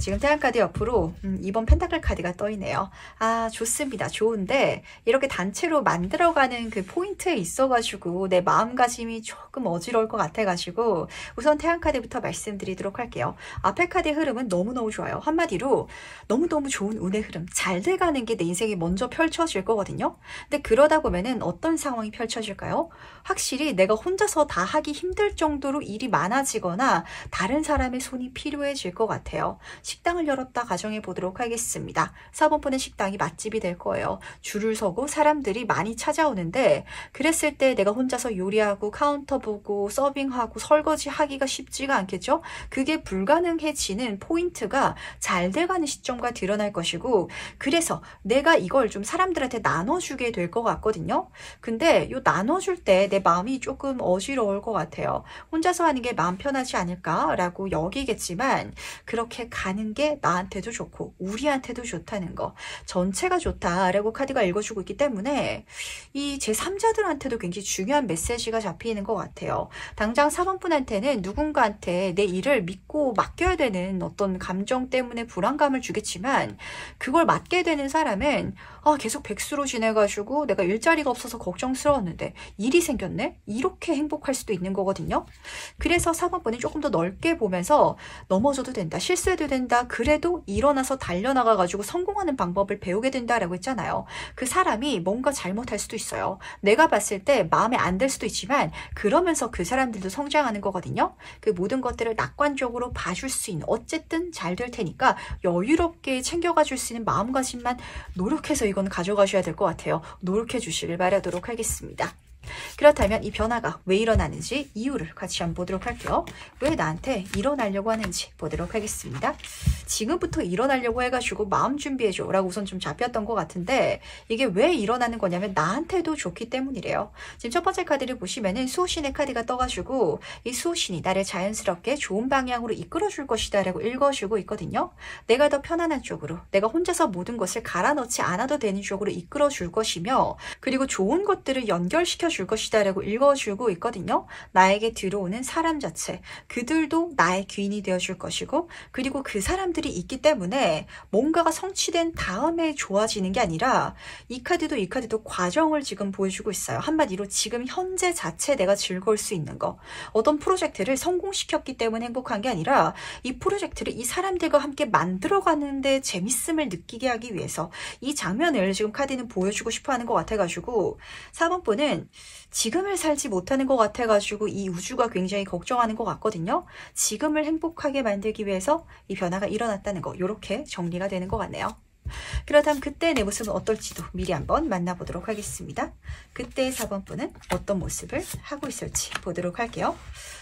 지금 태양카드 옆으로 2번 펜타클 카드가 떠있네요. 아, 좋습니다. 좋은데 이렇게 단체로 만들어가는 그 포인트에 있어가지고 내 마음가짐이 조금 어지러울 것 같아가지고 우선 태양카드부터 말씀드리도록 할게요. 앞에 카드의 흐름은 너무너무 좋아요. 한마디로 너무너무 좋은 운의 흐름, 잘 돼가는 게 내 인생에 먼저 펼쳐질 거거든요. 근데 그러다 보면은 어떤 상황이 펼쳐질까요? 확실히 내가 혼자서 다 하기 힘들 정도로 일이 많아지거나 다른 사람의 손이 필요해질 것 같아요. 식당을 열었다 가정해 보도록 하겠습니다. 4번 분의 식당이 맛집이 될 거예요. 줄을 서고 사람들이 많이 찾아오는데 그랬을 때 내가 혼자서 요리하고 카운터 보고 서빙하고 설거지 하기가 쉽지가 않겠죠? 그게 불가능해지는 포인트가 잘 돼가는 시점과 드러날 것이고 그래서 내가 이걸 좀 사람들한테 나눠주게 될 것 같거든요. 근데 요 나눠줄 때 내 마음이 조금 어지러울 것 같아요. 혼자서 하는 게 마음 편하지 않을까라고 여기겠지만 그렇게 가는 게 나한테도 좋고 우리한테도 좋다는 거 전체가 좋다라고 카드가 읽어주고 있기 때문에 이 제3자들한테도 굉장히 중요한 메시지가 잡히는 것 같아요. 당장 4번 분한테는 누군가한테 내 일을 믿고 맡겨야 되는 어떤 감정 때문에 불안감을 주겠지만 그걸 맡게 되는 사람은 계속 백수로 지내가지고 내가 일자리가 없어서 걱정스러웠는데 일이 생겼네? 이렇게 행복할 수도 있는 거거든요. 그래서 4번 분이 조금 더 넓게 보면서 넘어져도 된다, 실수해도 된다, 그래도 일어나서 달려나가가지고 성공하는 방법을 배우게 된다라고 했잖아요. 그 사람이 뭔가 잘못할 수도 있어요. 내가 봤을 때 마음에 안 들 수도 있지만 그러면서 그 사람들도 성장하는 거거든요. 그 모든 것들을 낙관적으로 봐줄 수 있는 어쨌든 잘 될 테니까 여유롭게 챙겨가 줄 수 있는 마음가짐만 노력해서 이건 가져가셔야 될 것 같아요. 노력해 주시길 바라도록 하겠습니다. 그렇다면 이 변화가 왜 일어나는지 이유를 같이 한번 보도록 할게요. 왜 나한테 일어나려고 하는지 보도록 하겠습니다. 지금부터 일어나려고 해가지고 마음 준비해줘 라고 우선 좀 잡혔던 것 같은데 이게 왜 일어나는 거냐면 나한테도 좋기 때문이래요. 지금 첫 번째 카드를 보시면은 수호신의 카드가 떠가지고 이 수호신이 나를 자연스럽게 좋은 방향으로 이끌어줄 것이다 라고 읽어주고 있거든요. 내가 더 편안한 쪽으로 내가 혼자서 모든 것을 갈아 넣지 않아도 되는 쪽으로 이끌어줄 것이며 그리고 좋은 것들을 연결시켜 줄 것이다 라고 읽어주고 있거든요. 나에게 들어오는 사람 자체 그들도 나의 귀인이 되어줄 것이고 그리고 그 사람들이 있기 때문에 뭔가가 성취된 다음에 좋아지는 게 아니라 이 카드도 과정을 지금 보여주고 있어요. 한마디로 지금 현재 자체 내가 즐거울 수 있는 거 어떤 프로젝트를 성공시켰기 때문에 행복한 게 아니라 이 프로젝트를 이 사람들과 함께 만들어가는데 재밌음을 느끼게 하기 위해서 이 장면을 지금 카드는 보여주고 싶어 하는 것 같아가지고 4번 분은 지금을 살지 못하는 것 같아가지고 이 우주가 굉장히 걱정하는 것 같거든요. 지금을 행복하게 만들기 위해서 이 변화가 일어났다는 거, 이렇게 정리가 되는 것 같네요. 그렇다면 그때 내 모습은 어떨지도 미리 한번 만나보도록 하겠습니다. 그때의 4번 분은 어떤 모습을 하고 있을지 보도록 할게요.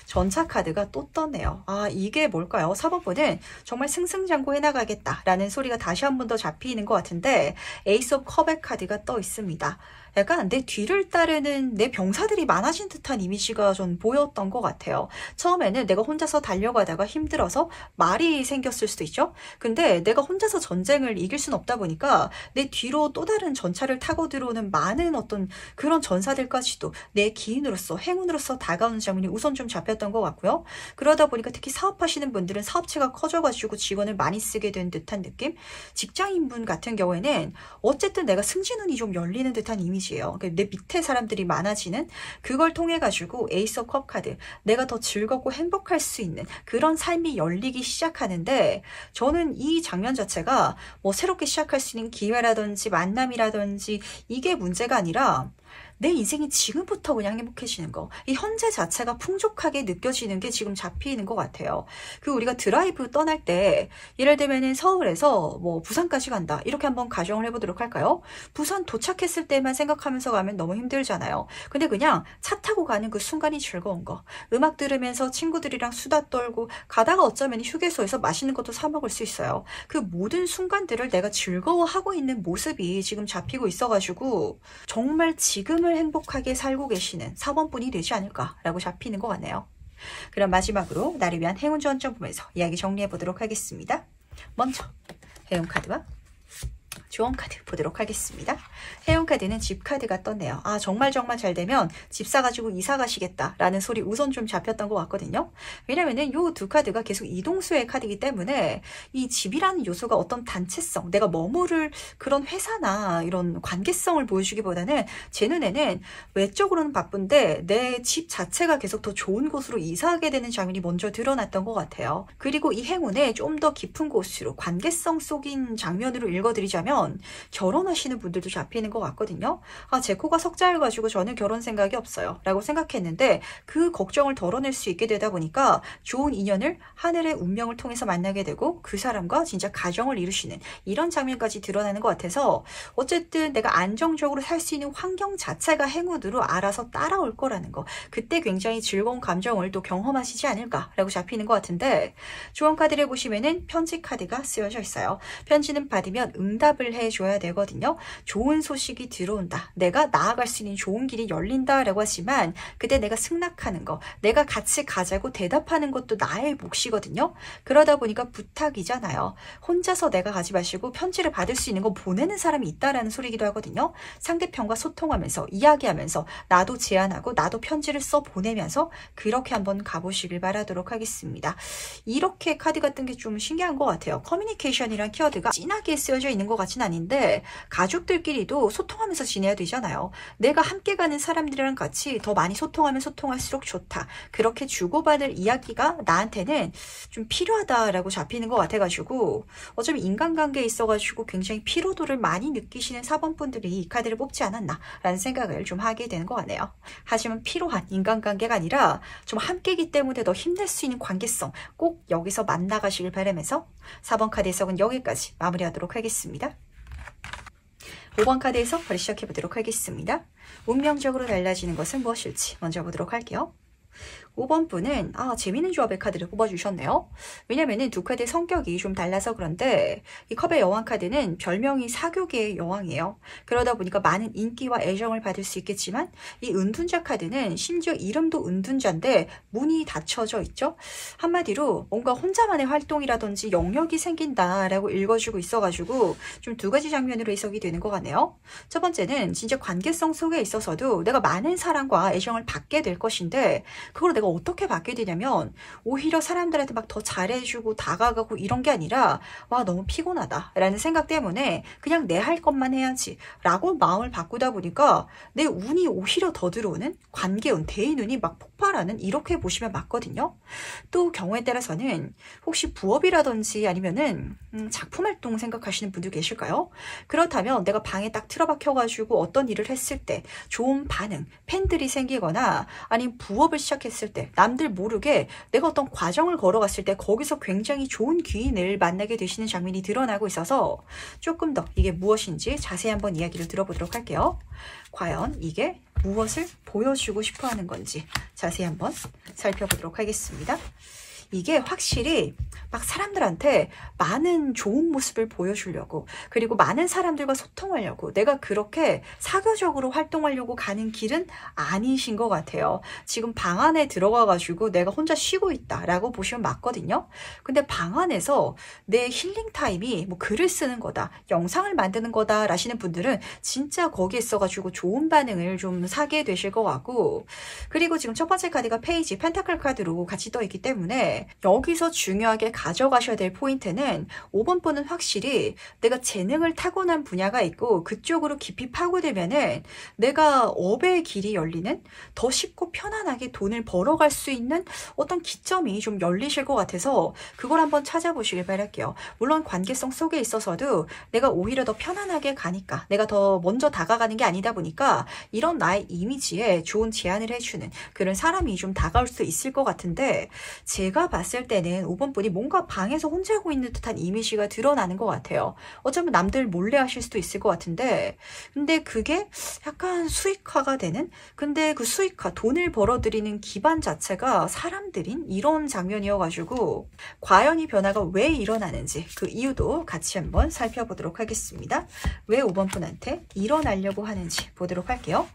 전차 카드가 또 떴네요. 아, 이게 뭘까요? 4번 분은 정말 승승장구해 나가겠다라는 소리가 다시 한 번 더 잡히는 것 같은데 에이스 오브 컵의 카드가 떠 있습니다. 약간 내 뒤를 따르는 내 병사들이 많아진 듯한 이미지가 전 보였던 것 같아요. 처음에는 내가 혼자서 달려가다가 힘들어서 말이 생겼을 수도 있죠. 근데 내가 혼자서 전쟁을 이길 수는 없다 보니까 내 뒤로 또 다른 전차를 타고 들어오는 많은 어떤 그런 전사들까지도 내 기인으로서 행운으로서 다가오는 장면이 우선 좀 잡혔던 것 같고요. 그러다 보니까 특히 사업하시는 분들은 사업체가 커져가지고 직원을 많이 쓰게 된 듯한 느낌? 직장인분 같은 경우에는 어쨌든 내가 승진운이 좀 열리는 듯한 이미지 그러니까 내 밑에 사람들이 많아지는 그걸 통해 가지고 에이스 오브 컵 카드, 내가 더 즐겁고 행복할 수 있는 그런 삶이 열리기 시작하는데 저는 이 장면 자체가 뭐 새롭게 시작할 수 있는 기회라든지 만남이라든지 이게 문제가 아니라 내 인생이 지금부터 그냥 행복해지는 거, 이 현재 자체가 풍족하게 느껴지는 게 지금 잡히는 것 같아요. 그 우리가 드라이브 떠날 때 예를 들면은 서울에서 뭐 부산까지 간다 이렇게 한번 가정을 해보도록 할까요? 부산 도착했을 때만 생각하면서 가면 너무 힘들잖아요. 근데 그냥 차 타고 가는 그 순간이 즐거운 거, 음악 들으면서 친구들이랑 수다 떨고 가다가 어쩌면 휴게소에서 맛있는 것도 사 먹을 수 있어요. 그 모든 순간들을 내가 즐거워하고 있는 모습이 지금 잡히고 있어가지고 정말 지금을 행복하게 살고 계시는 4번 분이 되지 않을까라고 잡히는 것 같네요. 그럼 마지막으로 나를 위한 행운 전점 보면서 이야기 정리해 보도록 하겠습니다. 먼저 행운 카드와 조언 카드 보도록 하겠습니다. 행운 카드는 집 카드가 떴네요. 아, 정말 잘 되면 집 사가지고 이사 가시겠다라는 소리 우선 좀 잡혔던 것 같거든요. 왜냐면은 요 두 카드가 계속 이동수의 카드이기 때문에 이 집이라는 요소가 어떤 단체성, 내가 머무를 그런 회사나 이런 관계성을 보여주기보다는 제 눈에는 외적으로는 바쁜데 내 집 자체가 계속 더 좋은 곳으로 이사하게 되는 장면이 먼저 드러났던 것 같아요. 그리고 이 행운에 좀 더 깊은 곳으로 관계성 속인 장면으로 읽어드리자면 결혼하시는 분들도 잡히는 것 같거든요. 아, 제 코가 석자여가지고 저는 결혼 생각이 없어요 라고 생각했는데 그 걱정을 덜어낼 수 있게 되다 보니까 좋은 인연을 하늘의 운명을 통해서 만나게 되고 그 사람과 진짜 가정을 이루시는 이런 장면까지 드러나는 것 같아서 어쨌든 내가 안정적으로 살 수 있는 환경 자체가 행운으로 알아서 따라올 거라는 거, 그때 굉장히 즐거운 감정을 또 경험하시지 않을까라고 잡히는 것 같은데 조언 카드를 보시면은 편지 카드가 쓰여져 있어요. 편지는 받으면 응답을 해줘야 되거든요. 좋은 소식이 들어온다, 내가 나아갈 수 있는 좋은 길이 열린다 라고 하지만 그때 내가 승낙하는 거, 내가 같이 가자고 대답하는 것도 나의 몫이거든요. 그러다 보니까 부탁이잖아요. 혼자서 내가 가지 마시고 편지를 받을 수 있는 거 보내는 사람이 있다라는 소리기도 하거든요. 상대편과 소통하면서 이야기하면서 나도 제안하고 나도 편지를 써 보내면서 그렇게 한번 가보시길 바라도록 하겠습니다. 이렇게 카드 같은 게 좀 신기한 것 같아요. 커뮤니케이션이란 키워드가 진하게 쓰여져 있는 것 같진 아닌데 가족들끼리도 소통하면서 지내야 되잖아요. 내가 함께 가는 사람들이랑 같이 더 많이 소통하면 소통할수록 좋다, 그렇게 주고받을 이야기가 나한테는 좀 필요하다라고 잡히는 것 같아가지고 어차피 인간관계에 있어가지고 굉장히 피로도를 많이 느끼시는 4번 분들이 이 카드를 뽑지 않았나 라는 생각을 좀 하게 되는 것 같네요. 하지만 필요한 인간관계가 아니라 좀 함께이기 때문에 더 힘낼 수 있는 관계성 꼭 여기서 만나가시길 바라면서 4번 카드 해석은 여기까지 마무리하도록 하겠습니다. 5번 카드 해석 바로 시작해 보도록 하겠습니다. 운명적으로 달라지는 것은 무엇일지 먼저 보도록 할게요. 5번 분은 재미있는 조합의 카드를 뽑아주셨네요. 왜냐면은 두 카드의 성격이 좀 달라서 그런데 이 컵의 여왕 카드는 별명이 사교계의 여왕이에요. 그러다 보니까 많은 인기와 애정을 받을 수 있겠지만 이 은둔자 카드는 심지어 이름도 은둔자인데 문이 닫혀져 있죠. 한마디로 뭔가 혼자만의 활동이라든지 영역이 생긴다라고 읽어주고 있어가지고 좀 두 가지 장면으로 해석이 되는 것 같네요. 첫 번째는 진짜 관계성 속에 있어서도 내가 많은 사랑과 애정을 받게 될 것인데 그걸 내가 내가 어떻게 받게 되냐면 오히려 사람들한테 막 더 잘해주고 다가가고 이런 게 아니라 와 너무 피곤하다 라는 생각 때문에 그냥 내 할 것만 해야지 라고 마음을 바꾸다 보니까 내 운이 오히려 더 들어오는 관계운, 대인운이 막 폭발하는, 이렇게 보시면 맞거든요. 또 경우에 따라서는 혹시 부업이라든지 아니면은 작품활동 생각하시는 분들 계실까요? 그렇다면 내가 방에 딱 틀어박혀가지고 어떤 일을 했을 때 좋은 반응, 팬들이 생기거나 아니면 부업을 시작했을 때 남들 모르게 내가 어떤 과정을 걸어갔을 때 거기서 굉장히 좋은 귀인을 만나게 되시는 장면이 드러나고 있어서 조금 더 이게 무엇인지 자세히 한번 이야기를 들어보도록 할게요. 과연 이게 무엇을 보여주고 싶어 하는 건지 자세히 한번 살펴보도록 하겠습니다. 이게 확실히 막 사람들한테 많은 좋은 모습을 보여주려고, 그리고 많은 사람들과 소통하려고, 내가 그렇게 사교적으로 활동하려고 가는 길은 아니신 것 같아요. 지금 방 안에 들어가가지고 내가 혼자 쉬고 있다라고 보시면 맞거든요. 근데 방 안에서 내 힐링 타임이 뭐 글을 쓰는 거다, 영상을 만드는 거다 라시는 분들은 진짜 거기에 있어가지고 좋은 반응을 좀 사게 되실 것 같고, 그리고 지금 첫 번째 카드가 페이지 펜타클 카드로 같이 떠 있기 때문에 여기서 중요하게 가져가셔야 될 포인트는 5번 분은 확실히 내가 재능을 타고난 분야가 있고 그쪽으로 깊이 파고들면은 내가 업의 길이 열리는, 더 쉽고 편안하게 돈을 벌어갈 수 있는 어떤 기점이 좀 열리실 것 같아서 그걸 한번 찾아보시길 바랄게요. 물론 관계성 속에 있어서도 내가 오히려 더 편안하게 가니까, 내가 더 먼저 다가가는 게 아니다 보니까 이런 나의 이미지에 좋은 제안을 해주는 그런 사람이 좀 다가올 수 있을 것 같은데, 제가 봤을 때는 5번 분이 뭔가 방에서 혼자 하고 있는 듯한 이미지가 드러나는 것 같아요. 어쩌면 남들 몰래 하실 수도 있을 것 같은데, 근데 그게 약간 수익화가 되는, 근데 그 수익화, 돈을 벌어들이는 기반 자체가 사람들인 이런 장면이어가지고 과연 이 변화가 왜 일어나는지 그 이유도 같이 한번 살펴보도록 하겠습니다. 왜 5번 분한테 일어나려고 하는지 보도록 할게요.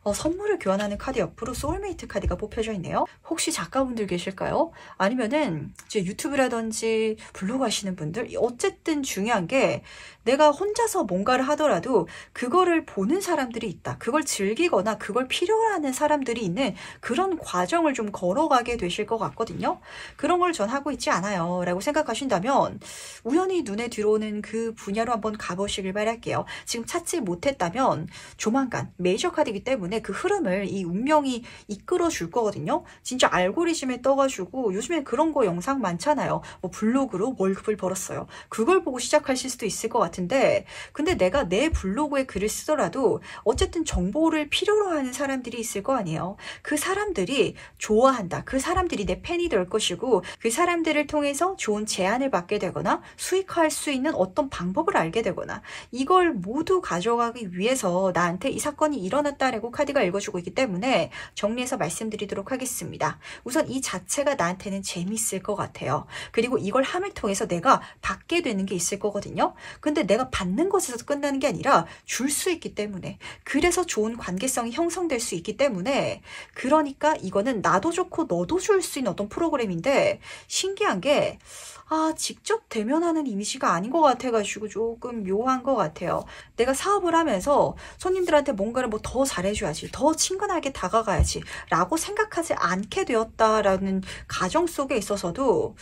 선물을 교환하는 카드 옆으로 소울메이트 카드가 뽑혀져 있네요. 혹시 작가분들 계실까요? 아니면은 이제 유튜브라든지 블로그 하시는 분들, 어쨌든 중요한 게 내가 혼자서 뭔가를 하더라도 그거를 보는 사람들이 있다, 그걸 즐기거나 그걸 필요로 하는 사람들이 있는 그런 과정을 좀 걸어가게 되실 것 같거든요. 그런 걸 전 하고 있지 않아요 라고 생각하신다면 우연히 눈에 들어오는 그 분야로 한번 가보시길 바랄게요. 지금 찾지 못했다면 조만간 메이저 카드이기 때문에 그 흐름을 이 운명이 이끌어 줄 거거든요. 진짜 알고리즘에 떠가지고 요즘에 그런 거 영상 많잖아요. 뭐 블로그로 월급을 벌었어요. 그걸 보고 시작하실 수도 있을 것 같은데, 근데 내가 내 블로그에 글을 쓰더라도 어쨌든 정보를 필요로 하는 사람들이 있을 거 아니에요. 그 사람들이 좋아한다, 그 사람들이 내 팬이 될 것이고 그 사람들을 통해서 좋은 제안을 받게 되거나 수익화할 수 있는 어떤 방법을 알게 되거나, 이걸 모두 가져가기 위해서 나한테 이 사건이 일어났다라고 카드가 읽어주고 있기 때문에 정리해서 말씀드리도록 하겠습니다. 우선 이 자체가 나한테는 재밌을 것 같아요. 그리고 이걸 함을 통해서 내가 받게 되는 게 있을 거거든요. 근데 내가 받는 것에서 끝나는 게 아니라 줄 수 있기 때문에, 그래서 좋은 관계성이 형성될 수 있기 때문에, 그러니까 이거는 나도 좋고 너도 줄 수 있는 어떤 프로그램인데, 신기한 게 직접 대면하는 이미지가 아닌 것 같아가지고 조금 묘한 것 같아요. 내가 사업을 하면서 손님들한테 뭔가를 뭐 더 잘해줘야지, 더 친근하게 다가가야지 라고 생각하지 않게 되었다라는 가정 속에 있어서도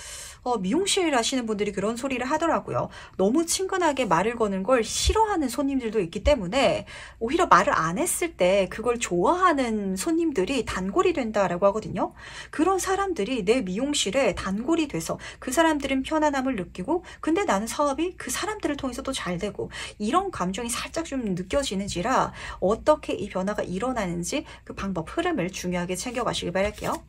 미용실 하시는 분들이 그런 소리를 하더라고요. 너무 친근하게 말을 거는 걸 싫어하는 손님들도 있기 때문에 오히려 말을 안 했을 때 그걸 좋아하는 손님들이 단골이 된다라고 하거든요. 그런 사람들이 내 미용실에 단골이 돼서 그 사람들은 편안함을 느끼고, 근데 나는 사업이 그 사람들을 통해서 또 잘 되고, 이런 감정이 살짝 좀 느껴지는지라 어떻게 이 변화가 일어나는지 그 방법, 흐름을 중요하게 챙겨가시길 바랄게요.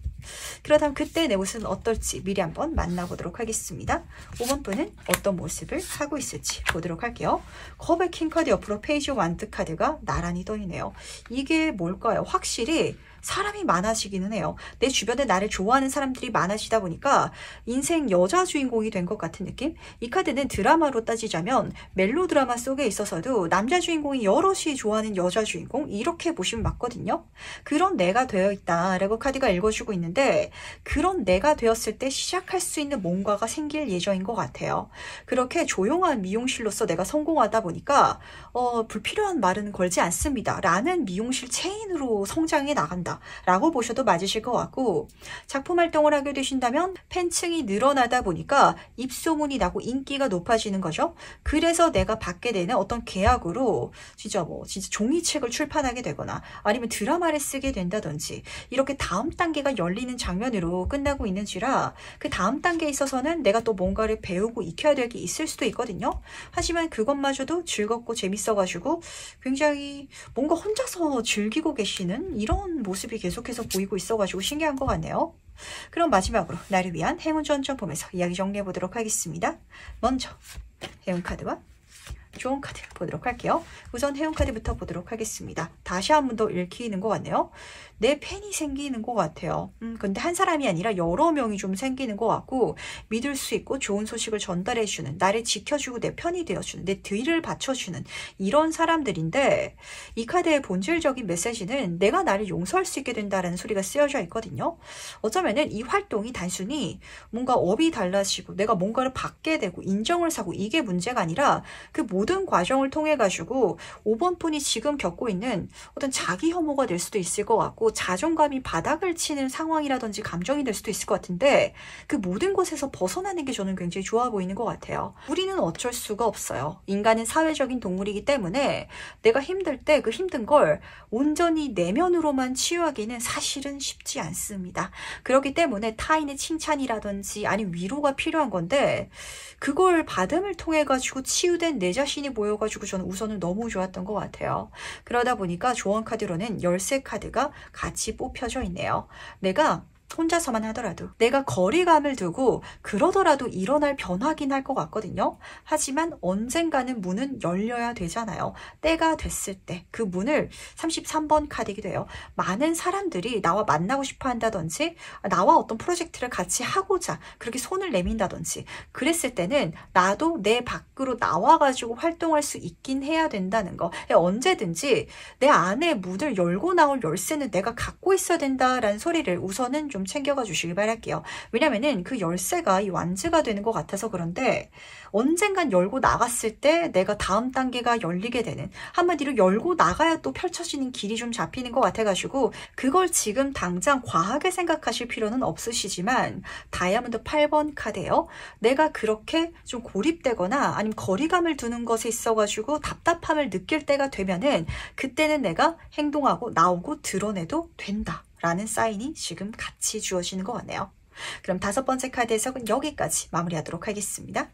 그렇다면 그때 내 모습은 어떨지 미리 한번 만나보도록 하겠습니다. 5번 분은 어떤 모습을 하고 있을지 보도록 할게요. 컵의 킹 카드 옆으로 페이지 완드 카드가 나란히 떠있네요. 이게 뭘까요? 확실히 사람이 많아지기는 해요. 내 주변에 나를 좋아하는 사람들이 많아지다 보니까 인생 여자 주인공이 된 것 같은 느낌? 이 카드는 드라마로 따지자면 멜로드라마 속에 있어서도 남자 주인공이 여럿이 좋아하는 여자 주인공, 이렇게 보시면 맞거든요. 그런 내가 되어 있다라고 카드가 읽어주고 있는데, 그런 내가 되었을 때 시작할 수 있는 뭔가가 생길 예정인 것 같아요. 그렇게 조용한 미용실로서 내가 성공하다 보니까 불필요한 말은 걸지 않습니다 라는 미용실 체인으로 성장해 나간다, 된다 라고 보셔도 맞으실 것 같고, 작품 활동을 하게 되신다면 팬층이 늘어나다 보니까 입소문이 나고 인기가 높아지는 거죠. 그래서 내가 받게 되는 어떤 계약으로 진짜 종이책을 출판하게 되거나 아니면 드라마를 쓰게 된다든지 이렇게 다음 단계가 열리는 장면으로 끝나고 있는지라, 그 다음 단계에 있어서는 내가 또 뭔가를 배우고 익혀야 될 게 있을 수도 있거든요. 하지만 그것마저도 즐겁고 재밌어가지고 굉장히 뭔가 혼자서 즐기고 계시는 이런 모습이 계속해서 보이고 있어가지고 신기한 것 같네요. 그럼 마지막으로 나를 위한 행운 전점 보면서 이야기 정리해 보도록 하겠습니다. 먼저 행운 카드와 좋은 카드 보도록 할게요. 우선 행운 카드부터 보도록 하겠습니다. 다시 한 번 더 읽히는 것 같네요. 내 팬이 생기는 것 같아요. 근데 한 사람이 아니라 여러 명이 좀 생기는 것 같고, 믿을 수 있고 좋은 소식을 전달해주는, 나를 지켜주고 내 편이 되어주는, 내 뒤를 받쳐주는 이런 사람들인데, 이 카드의 본질적인 메시지는 내가 나를 용서할 수 있게 된다는 소리가 쓰여져 있거든요. 어쩌면은 이 활동이 단순히 뭔가 업이 달라지고 내가 뭔가를 받게 되고 인정을 사고 이게 문제가 아니라, 그 모든 과정을 통해 가지고 5번 분이 지금 겪고 있는 어떤 자기 혐오가 될 수도 있을 것 같고, 자존감이 바닥을 치는 상황이라든지 감정이 될 수도 있을 것 같은데, 그 모든 것에서 벗어나는 게 저는 굉장히 좋아 보이는 것 같아요. 우리는 어쩔 수가 없어요. 인간은 사회적인 동물이기 때문에 내가 힘들 때 그 힘든 걸 온전히 내면으로만 치유하기는 사실은 쉽지 않습니다. 그렇기 때문에 타인의 칭찬이라든지 아니면 위로가 필요한 건데, 그걸 받음을 통해 가지고 치유된 내 자신이 보여가지고 저는 우선은 너무 좋았던 것 같아요. 그러다 보니까 조언 카드로는 열쇠 카드가 같이 뽑혀져 있네요. 내가 혼자서만 하더라도, 내가 거리감을 두고 그러더라도 일어날 변화긴 할 것 같거든요. 하지만 언젠가는 문은 열려야 되잖아요. 때가 됐을 때 그 문을, 33번 카드이기도 해요. 많은 사람들이 나와 만나고 싶어 한다든지 나와 어떤 프로젝트를 같이 하고자 그렇게 손을 내민다든지 그랬을 때는 나도 내 밖으로 나와가지고 활동할 수 있긴 해야 된다는 거. 언제든지 내 안에 문을 열고 나올 열쇠는 내가 갖고 있어야 된다라는 소리를 우선은 좀 챙겨가 주시길 바랄게요. 왜냐면은 그 열쇠가 이 완즈가 되는 것 같아서 그런데, 언젠간 열고 나갔을 때 내가 다음 단계가 열리게 되는, 한마디로 열고 나가야 또 펼쳐지는 길이 좀 잡히는 것 같아가지고, 그걸 지금 당장 과하게 생각하실 필요는 없으시지만, 다이아몬드 8번 카드예요. 내가 그렇게 좀 고립되거나 아니면 거리감을 두는 것에 있어가지고 답답함을 느낄 때가 되면은, 그때는 내가 행동하고 나오고 드러내도 된다 라는 사인이 지금 같이 주어지는 것 같네요. 그럼 5번째 카드 해석은 여기까지 마무리하도록 하겠습니다.